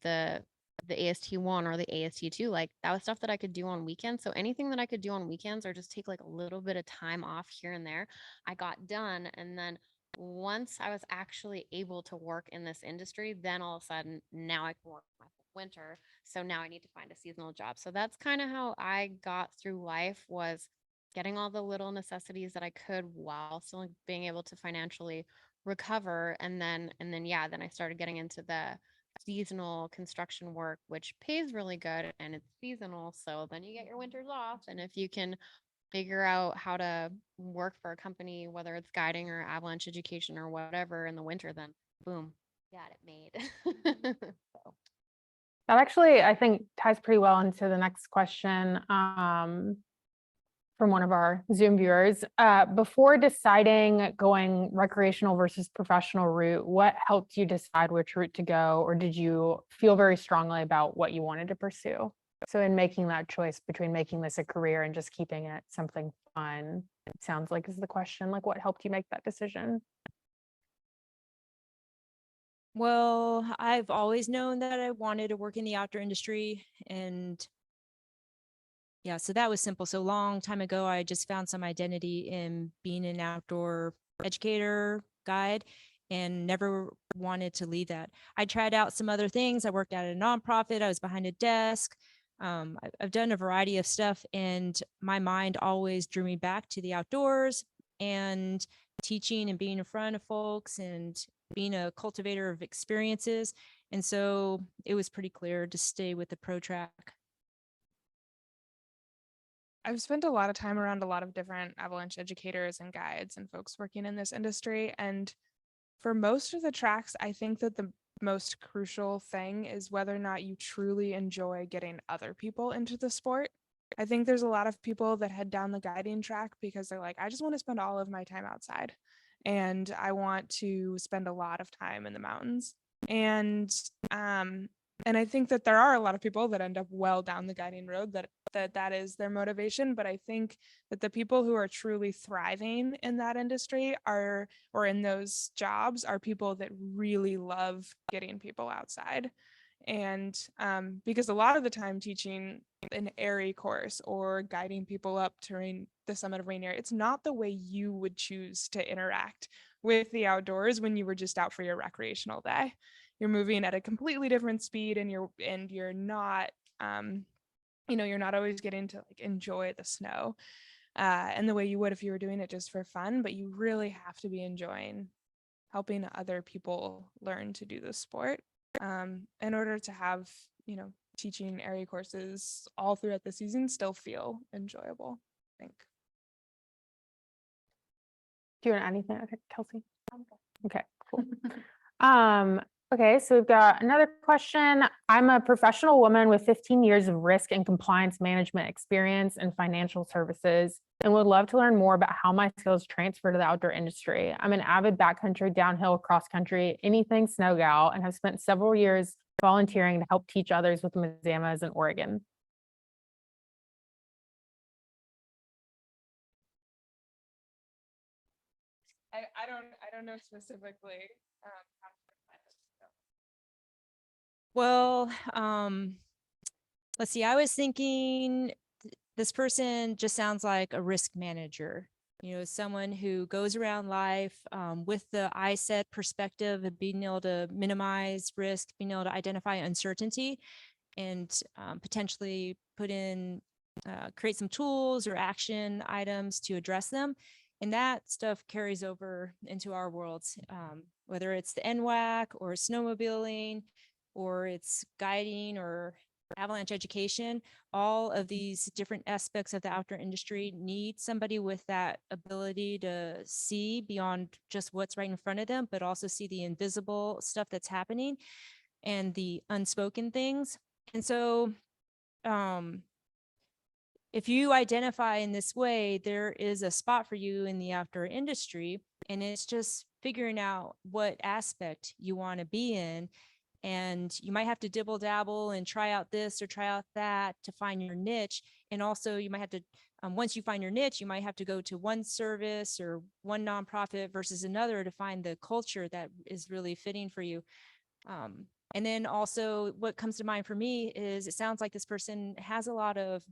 the the AST1 or the AST2, like that was stuff that I could do on weekends. So anything that I could do on weekends or just take like a little bit of time off here and there, I got done. And then once I was actually able to work in this industry, then all of a sudden now I can work my winter. So now I need to find a seasonal job. So that's kind of how I got through life, was getting all the little necessities that I could while still being able to financially recover. And then I started getting into the seasonal construction work, which pays really good and it's seasonal. So then you get your winters off. And if you can figure out how to work for a company, whether it's guiding or avalanche education or whatever in the winter, then boom, got it made. So. That actually, I think, ties pretty well into the next question from one of our Zoom viewers. Before deciding going recreational versus professional route, what helped you decide which route to go, or did you feel very strongly about what you wanted to pursue? So in making that choice between making this a career and just keeping it something fun, it sounds like is the question, like what helped you make that decision? Well, I've always known that I wanted to work in the outdoor industry, and yeah, so that was simple. So long time ago, I just found some identity in being an outdoor educator, guide, and never wanted to leave that. I tried out some other things. I worked at a nonprofit. I was behind a desk. I've done a variety of stuff, and my mind always drew me back to the outdoors and teaching and being in front of folks and being a cultivator of experiences. And so it was pretty clear to stay with the pro track. I've spent a lot of time around a lot of different avalanche educators and guides and folks working in this industry. And for most of the tracks, I think that the most crucial thing is whether or not you truly enjoy getting other people into the sport. I think there's a lot of people that head down the guiding track because they're like, I just want to spend all of my time outside and I want to spend a lot of time in the mountains. And I think that there are a lot of people that end up well down the guiding road that is their motivation. But I think that the people who are truly thriving in that industry or in those jobs are people that really love getting people outside. And because a lot of the time teaching an AIARE course or guiding people up to the summit of Rainier, it's not the way you would choose to interact with the outdoors when you were just out for your recreational day. You're moving at a completely different speed, and you're not you're not always getting to like enjoy the snow and the way you would if you were doing it just for fun. But you really have to be enjoying helping other people learn to do the sport in order to have teaching AIARE courses all throughout the season still feel enjoyable, I think. Do you want to add anything? Okay, Kelsey? Okay, cool. Okay, so we've got another question. I'm a professional woman with 15 years of risk and compliance management experience in financial services and would love to learn more about how my skills transfer to the outdoor industry. I'm an avid backcountry, downhill, cross country, anything snow gal, and have spent several years volunteering to help teach others with Mazamas in Oregon. I don't know specifically. Well, let's see. I was thinking this person just sounds like a risk manager, someone who goes around life with the ISET perspective of being able to minimize risk, being able to identify uncertainty, and potentially create some tools or action items to address them. And that stuff carries over into our worlds, whether it's the NWAC or snowmobiling, or it's guiding or avalanche education. All of these different aspects of the outdoor industry need somebody with that ability to see beyond just what's right in front of them, but also see the invisible stuff that's happening and the unspoken things. And so if you identify in this way, there is a spot for you in the outdoor industry, and it's just figuring out what aspect you want to be in. And you might have to dibble dabble and try out this or try out that to find your niche. And also you might have to, once you find your niche, you might have to go to one service or one nonprofit versus another to find the culture that is really fitting for you. And then also what comes to mind for me is it sounds like this person has a lot of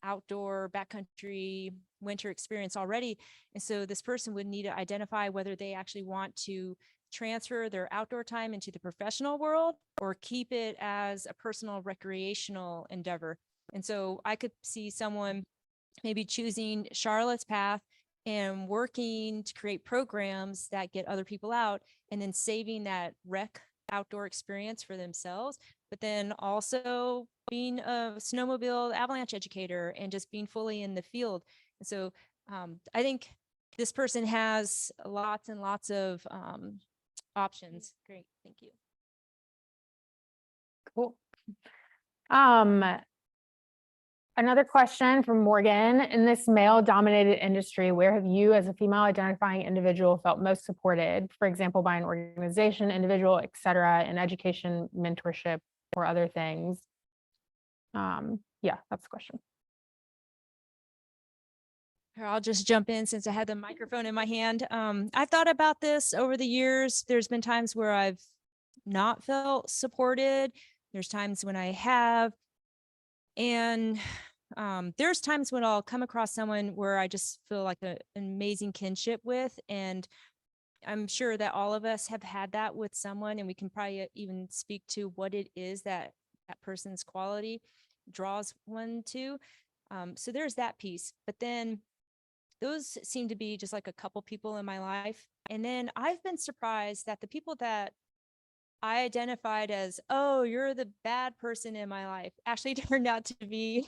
outdoor backcountry winter experience already. And so this person would need to identify whether they actually want to transfer their outdoor time into the professional world or keep it as a personal recreational endeavor. And so I could see someone maybe choosing Charlotte's path and working to create programs that get other people out and then saving that rec outdoor experience for themselves, but then also being a snowmobile avalanche educator and just being fully in the field. And so I think this person has lots and lots of options. Great, thank you. Cool. Another question from Morgan. In this male-dominated industry, where have you as a female identifying individual felt most supported? For example, by an organization, individual, et cetera, in education, mentorship, or other things? Yeah, that's the question. Here, I'll just jump in since I had the microphone in my hand. I've thought about this over the years. There's been times where I've not felt supported. There's times when I have. And there's times when I'll come across someone where I just feel like an amazing kinship with. And I'm sure that all of us have had that with someone, and we can probably even speak to what it is that that person's quality draws one to. So there's that piece. But then those seem to be just like a couple people in my life. And then I've been surprised that the people that I identified as, oh, you're the bad person in my life, actually turned out to be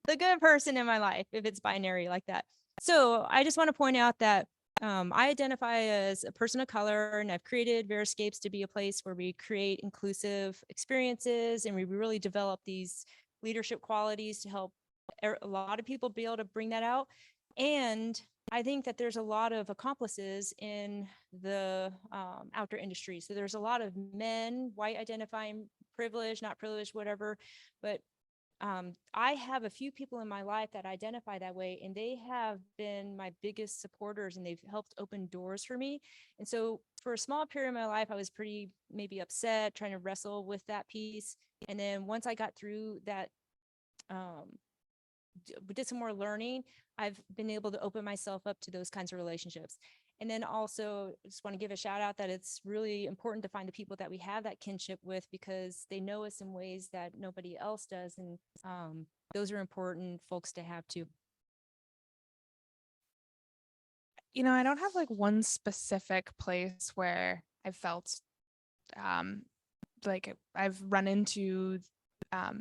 the good person in my life, if it's binary like that. So I just want to point out that I identify as a person of color, and I've created Veriscapes to be a place where we create inclusive experiences and we really develop these leadership qualities to help a lot of people be able to bring that out. And I think that there's a lot of accomplices in the outdoor industry. So there's a lot of men, white identifying, privileged, not privileged, whatever. But I have a few people in my life that identify that way, and they have been my biggest supporters, and they've helped open doors for me. And so for a small period of my life, I was pretty maybe upset, trying to wrestle with that piece. And then once I got through that, we did some more learning, I've been able to open myself up to those kinds of relationships. And then also just want to give a shout out that it's really important to find the people that we have that kinship with, because they know us in ways that nobody else does. And those are important folks to have too. You know, I don't have like one specific place where I felt like I've run into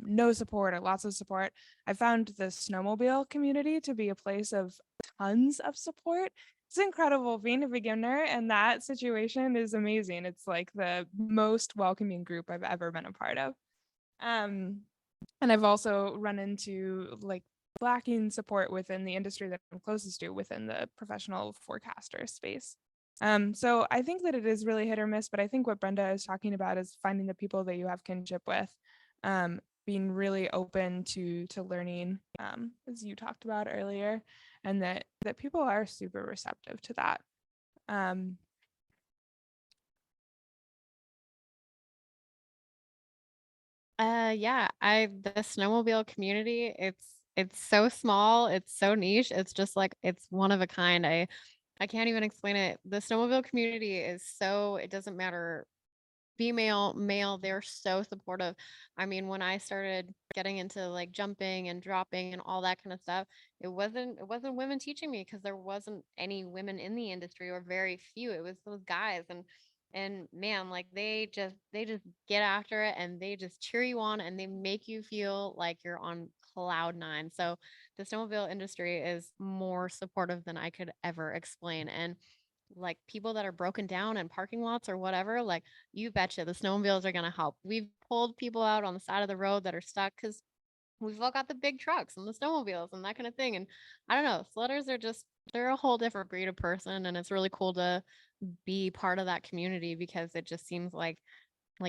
no support or lots of support. I found the snowmobile community to be a place of tons of support. It's incredible being a beginner, and that situation is amazing. It's like the most welcoming group I've ever been a part of. And I've also run into like lacking support within the industry that I'm closest to, within the professional forecaster space. So I think that it is really hit or miss, but I think what Brenda is talking about is finding the people that you have kinship with, being really open to learning, as you talked about earlier, and that people are super receptive to that. Yeah, the snowmobile community, it's so small, it's so niche, it's just like, it's one of a kind. I can't even explain it. The snowmobile community is so, it doesn't matter female, male, they're so supportive. I mean, when I started getting into like jumping and dropping and all that kind of stuff, it wasn't women teaching me, because there wasn't any women in the industry, or very few. It was those guys, and man, like they just get after it, and they just cheer you on, and they make you feel like you're on cloud nine. So the snowmobile industry is more supportive than I could ever explain. And like people that are broken down in parking lots or whatever, like you betcha the snowmobiles are going to help. We've pulled people out on the side of the road that are stuck, because we've all got the big trucks and the snowmobiles and that kind of thing. And I don't know, sledders are just, they're a whole different breed of person. And it's really cool to be part of that community, because it just seems like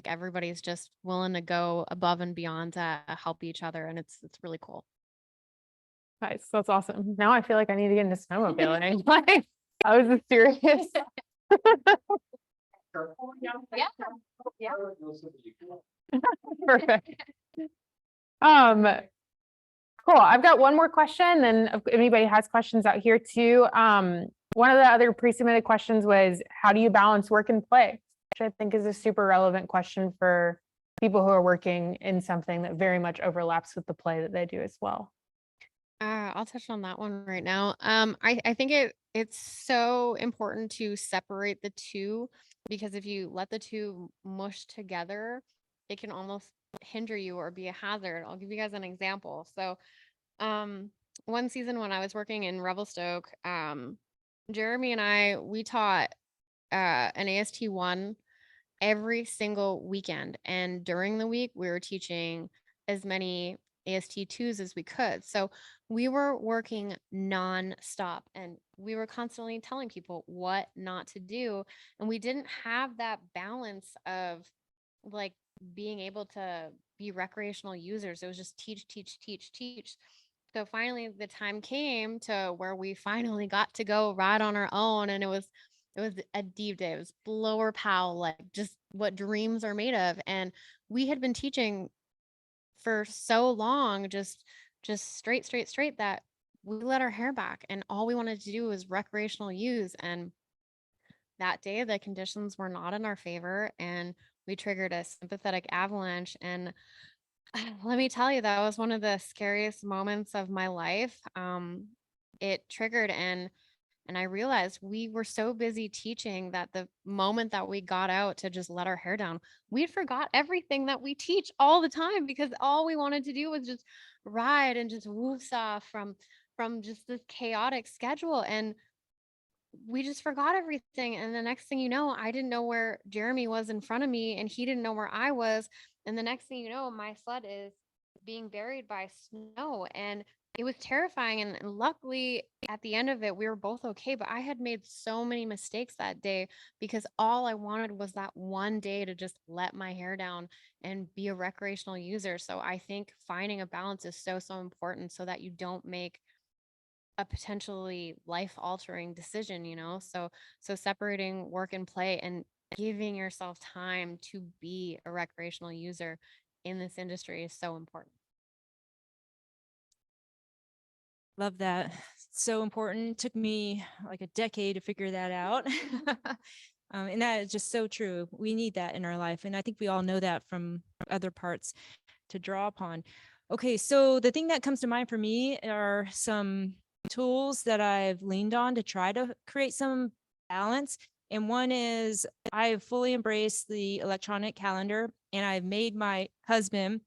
everybody's just willing to go above and beyond to help each other. And it's really cool. Nice. That's awesome. Now I feel like I need to get into snowmobiling. Like, I was just serious. Yeah. Perfect. Cool. I've got one more question, and if anybody has questions out here too. One of the other pre-submitted questions was, how do you balance work and play? Which I think is a super relevant question for people who are working in something that very much overlaps with the play that they do as well. I'll touch on that one right now. I think it's so important to separate the two, because if you let the two mush together, it can almost hinder you or be a hazard. I'll give you guys an example. So, one season when I was working in Revelstoke, Jeremy and we taught an AST 1 every single weekend, and during the week we were teaching as many AST 2s as we could. So we were working non-stop, and we were constantly telling people what not to do, and we didn't have that balance of like being able to be recreational users. It was just teach, teach, teach, teach. So finally the time came to where we finally got to go ride on our own, and it was a deep day. It was blower pow, like just what dreams are made of. And we had been teaching for so long, just straight, that we let our hair back, and all we wanted to do was recreational use. And that day the conditions were not in our favor, and we triggered a sympathetic avalanche. And let me tell you, that was one of the scariest moments of my life. It triggered, and I realized we were so busy teaching that the moment that we got out to just let our hair down, we forgot everything that we teach all the time, because all we wanted to do was just ride and just woosah from just this chaotic schedule. And we just forgot everything. And the next thing you know, I didn't know where Jeremy was in front of me, and he didn't know where I was. And the next thing you know, my sled is being buried by snow. And it was terrifying. And luckily, at the end of it, we were both okay. But I had made so many mistakes that day, because all I wanted was that one day to just let my hair down and be a recreational user. So I think finding a balance is so, so important, so that you don't make a potentially life altering decision, so separating work and play and giving yourself time to be a recreational user in this industry is so important. Love that. So important. Took me like a decade to figure that out. And that is just so true. We need that in our life. And I think we all know that from other parts to draw upon. Okay, so the thing that comes to mind for me are some tools that I've leaned on to try to create some balance. And one is I've fully embraced the electronic calendar, and I've made my husband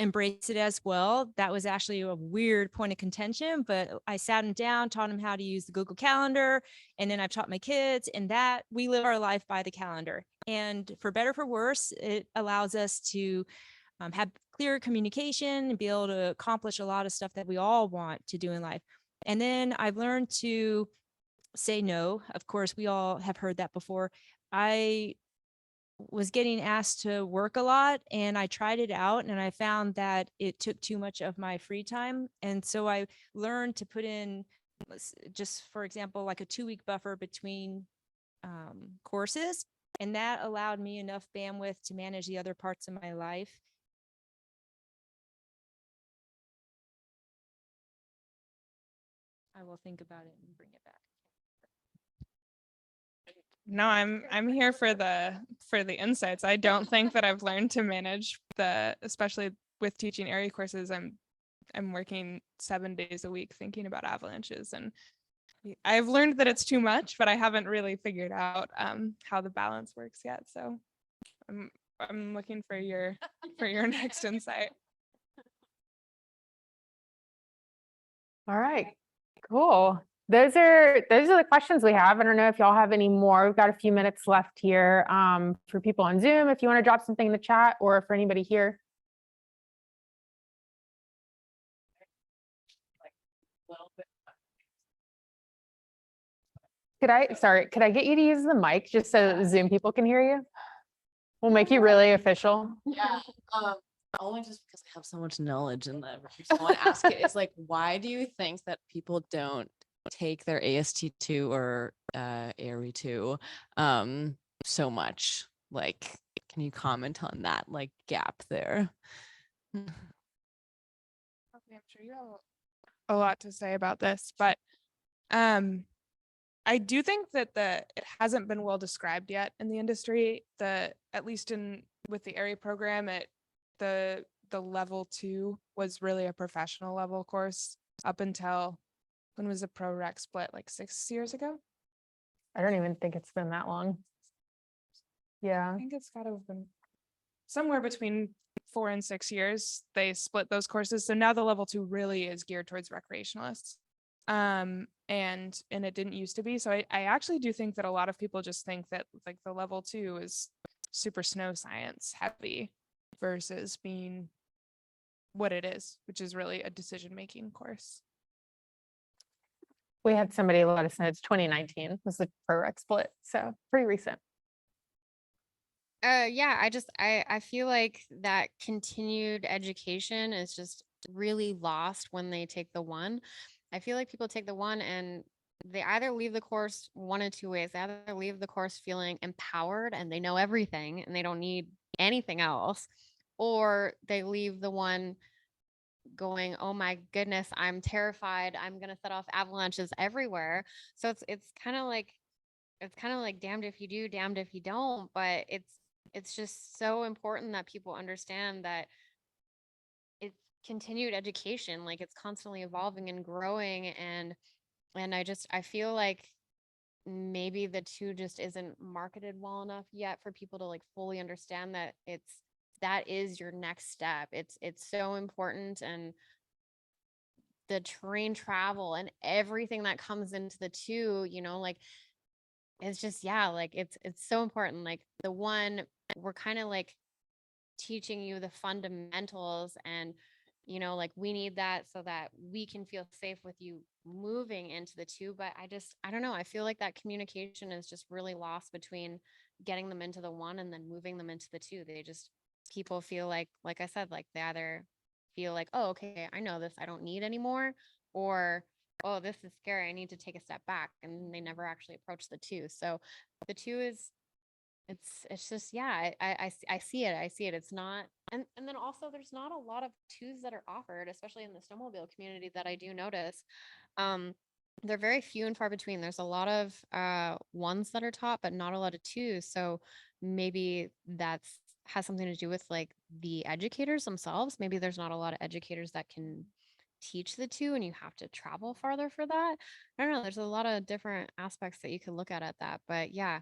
embrace it as well. That was actually a weird point of contention, but I sat him down, taught him how to use the Google Calendar, and then I've taught my kids, and that we live our life by the calendar. And for better, for worse, it allows us to have clear communication and be able to accomplish a lot of stuff that we all want to do in life. And then I've learned to say no. Of course, we all have heard that before. I was getting asked to work a lot, and I tried it out, and I found that it took too much of my free time. And so I learned to put in, just for example, like a 2-week buffer between courses. And that allowed me enough bandwidth to manage the other parts of my life. I will think about it and bring it back. No, I'm here for the insights. I don't think that I've learned to manage especially with teaching AIARE courses. I'm working 7 days a week thinking about avalanches, and I've learned that it's too much, but I haven't really figured out how the balance works yet. So I'm looking for your next insight. All right, cool. Those are the questions we have. I don't know if y'all have any more. We've got a few minutes left here for people on Zoom, if you want to drop something in the chat, or for anybody here. Could I get you to use the mic just so the Zoom people can hear you? We'll make you really official. Yeah. Only just because I have so much knowledge in that. I want to ask it is like, why do you think that people don't take their AST2 or AIARE2 so much? Like, can you comment on that like gap there? Okay, I'm sure you have a lot to say about this, but I do think that it hasn't been well described yet in the industry. At least with the AIARE program, the level 2 was really a professional level course up until when was the pro rec split, like 6 years ago? I don't even think it's been that long. Yeah. I think it's got to have been somewhere between 4 and 6 years. They split those courses, so now the level 2 really is geared towards recreationalists. And it didn't used to be. So I actually do think that a lot of people just think that like the level 2 is super snow science heavy versus being what it is, which is really a decision-making course. We had somebody let us know it's 2019 was the pro rec split. So pretty recent. Yeah, I feel like that continued education is just really lost when they take the one. I feel like people take the one and they either leave the course one of two ways. They either leave the course feeling empowered and they know everything and they don't need anything else, or they leave the one going, oh my goodness, I'm terrified. I'm gonna set off avalanches everywhere. So it's kind of like damned if you do, damned if you don't. But it's just so important that people understand that it's continued education, like it's constantly evolving and growing. And I feel like maybe the two just isn't marketed well enough yet for people to like fully understand that that is your next step. It's so important. And the terrain travel and everything that comes into the two, like it's just, yeah, like it's so important. Like the one, we're kind of like teaching you the fundamentals, and like we need that so that we can feel safe with you moving into the two. But I don't know, I feel like that communication is just really lost between getting them into the one and then moving them into the two. People feel like I said, like they either feel like, oh, okay, I know this, I don't need anymore, or oh, this is scary, I need to take a step back, and they never actually approach the two. So the two is, it's just, yeah, I see it. It's not, and then also there's not a lot of twos that are offered, especially in the snowmobile community, that I do notice. They're very few and far between. There's a lot of ones that are taught, but not a lot of twos. So maybe that's has something to do with like the educators themselves. Maybe there's not a lot of educators that can teach the two, and you have to travel farther for that. I don't know. There's a lot of different aspects that you can look at that. But yeah,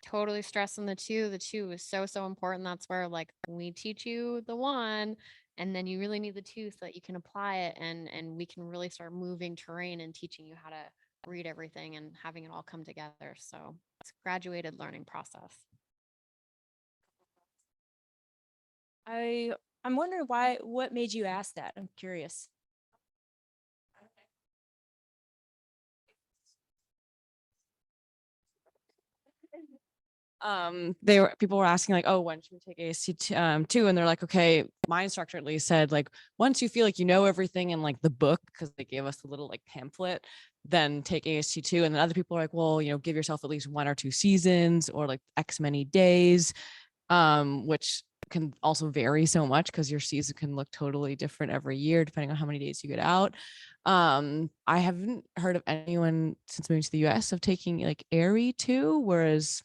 totally stressing the two. The two is so important. That's where like we teach you the one, and then you really need the two so that you can apply it, and we can really start moving terrain and teaching you how to read everything and having it all come together. So it's a graduated learning process. I'm wondering what made you ask that? I'm curious. People were asking like, oh, when should we take AST 2? And they're like, okay, my instructor at least said like, once you feel like you know everything in like the book, because they gave us a little like pamphlet, then take AST 2. And then other people are like, well, give yourself at least 1 or 2 seasons or like X many days, which can also vary so much because your season can look totally different every year depending on how many days you get out. I haven't heard of anyone since moving to the US of taking like AIARE 2, whereas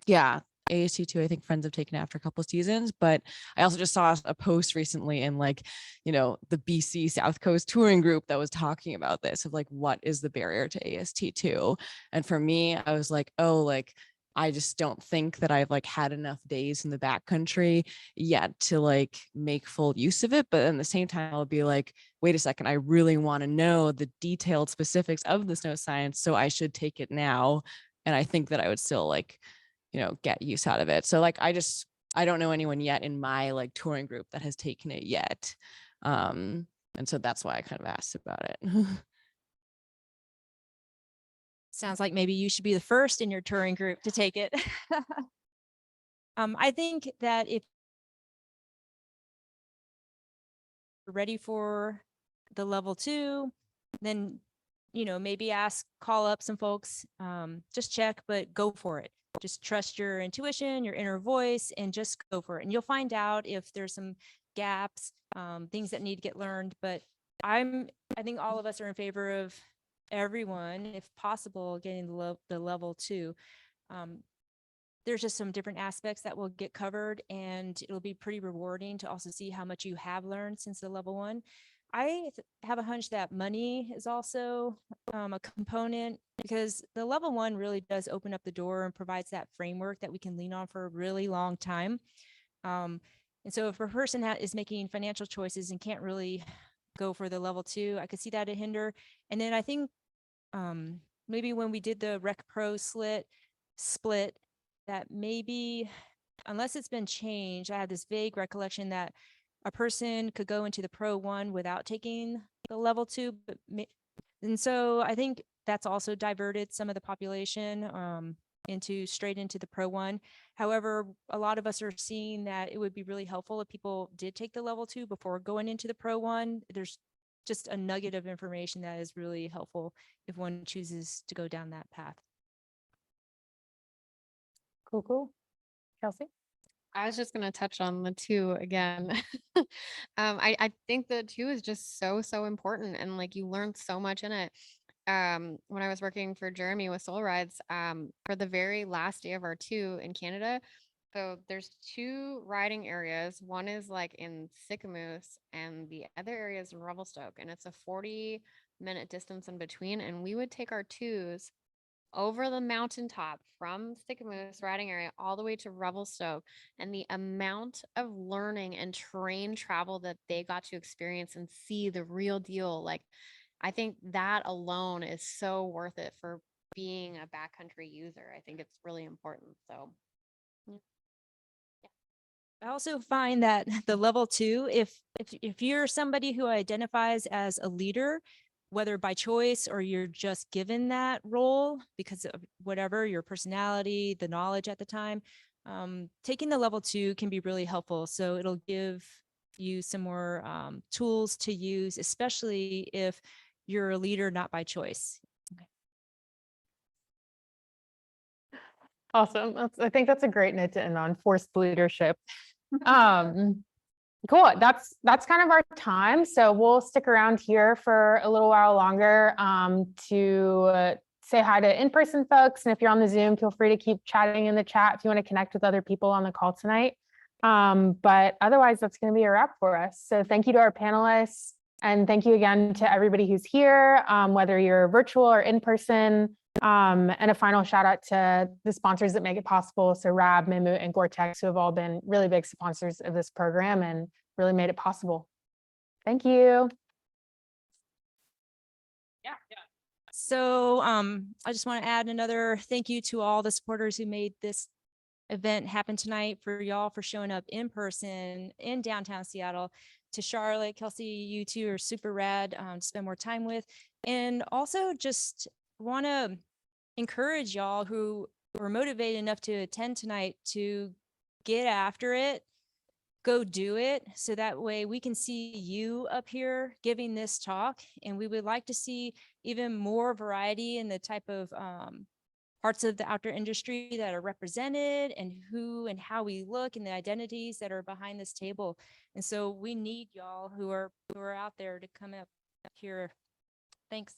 yeah, AST 2, I think friends have taken after a couple of seasons. But I also just saw a post recently in like, the BC South Coast touring group that was talking about this of like, what is the barrier to AST 2? And for me, I was like, oh, like, I just don't think that I've like had enough days in the backcountry yet to like make full use of it. But at the same time, I'll be like, wait a second, I really want to know the detailed specifics of the snow science, so I should take it now. And I think that I would still like, get use out of it. So like, I don't know anyone yet in my like touring group that has taken it yet. And so that's why I kind of asked about it. Sounds like maybe you should be the first in your touring group to take it. I think that if you're ready for the level 2, then maybe call up some folks, just check, but go for it. just trust your intuition, your inner voice, and just go for it. And you'll find out if there's some gaps, things that need to get learned. But I think all of us are in favor of everyone, if possible, getting the level 2. There's just some different aspects that will get covered, and it'll be pretty rewarding to also see how much you have learned since the level 1. I have a hunch that money is also a component, because the level 1 really does open up the door and provides that framework that we can lean on for a really long time. And so if a person is making financial choices and can't really go for the level 2, I could see that a hinder. And then I think maybe when we did the Rec Pro split, that maybe, unless it's been changed, I have this vague recollection that a person could go into the Pro 1 without taking the level 2. And so I think that's also diverted some of the population straight into the Pro 1. However, a lot of us are seeing that it would be really helpful if people did take the level 2 before going into the Pro 1. There's just a nugget of information that is really helpful if one chooses to go down that path. Cool. Kelsey? I was just going to touch on the 2 again. I think the 2 is just so important, and like you learn so much in it. When I was working for Jeremy with Soul Rides, for the very last day of our 2 in Canada, so there's 2 riding areas. One is like in Sicamous, and the other area is in Revelstoke, and it's a 40-minute distance in between. And we would take our 2s over the mountaintop from Sicamous riding area all the way to Revelstoke, and the amount of learning and train travel that they got to experience and see the real deal, like I think that alone is so worth it for being a backcountry user. I think it's really important. So I also find that the level 2, if you're somebody who identifies as a leader, whether by choice or you're just given that role because of whatever, your personality, the knowledge at the time, taking the level 2 can be really helpful. So it'll give you some more tools to use, especially if you're a leader not by choice. Awesome. I think that's a great note to end on, forced leadership. Cool. That's kind of our time. So we'll stick around here for a little while longer to say hi to in-person folks. And if you're on the Zoom, feel free to keep chatting in the chat if you want to connect with other people on the call tonight. But otherwise, that's going to be a wrap for us. So thank you to our panelists. And thank you again to everybody who's here, whether you're virtual or in person. And a final shout out to the sponsors that make it possible. So Rab, Mimoot, and Gore-Tex, who have all been really big sponsors of this program and really made it possible. Thank you. Yeah. So I just want to add another thank you to all the supporters who made this event happen tonight, for y'all for showing up in person in downtown Seattle. To Charlotte, Kelsey, you two are super rad to spend more time with. And also just want to encourage y'all who were motivated enough to attend tonight to get after it, go do it, so that way we can see you up here giving this talk. And we would like to see even more variety in the type of parts of the outdoor industry that are represented, and who and how we look, and the identities that are behind this table. And so we need y'all who are out there to come up here. Thanks.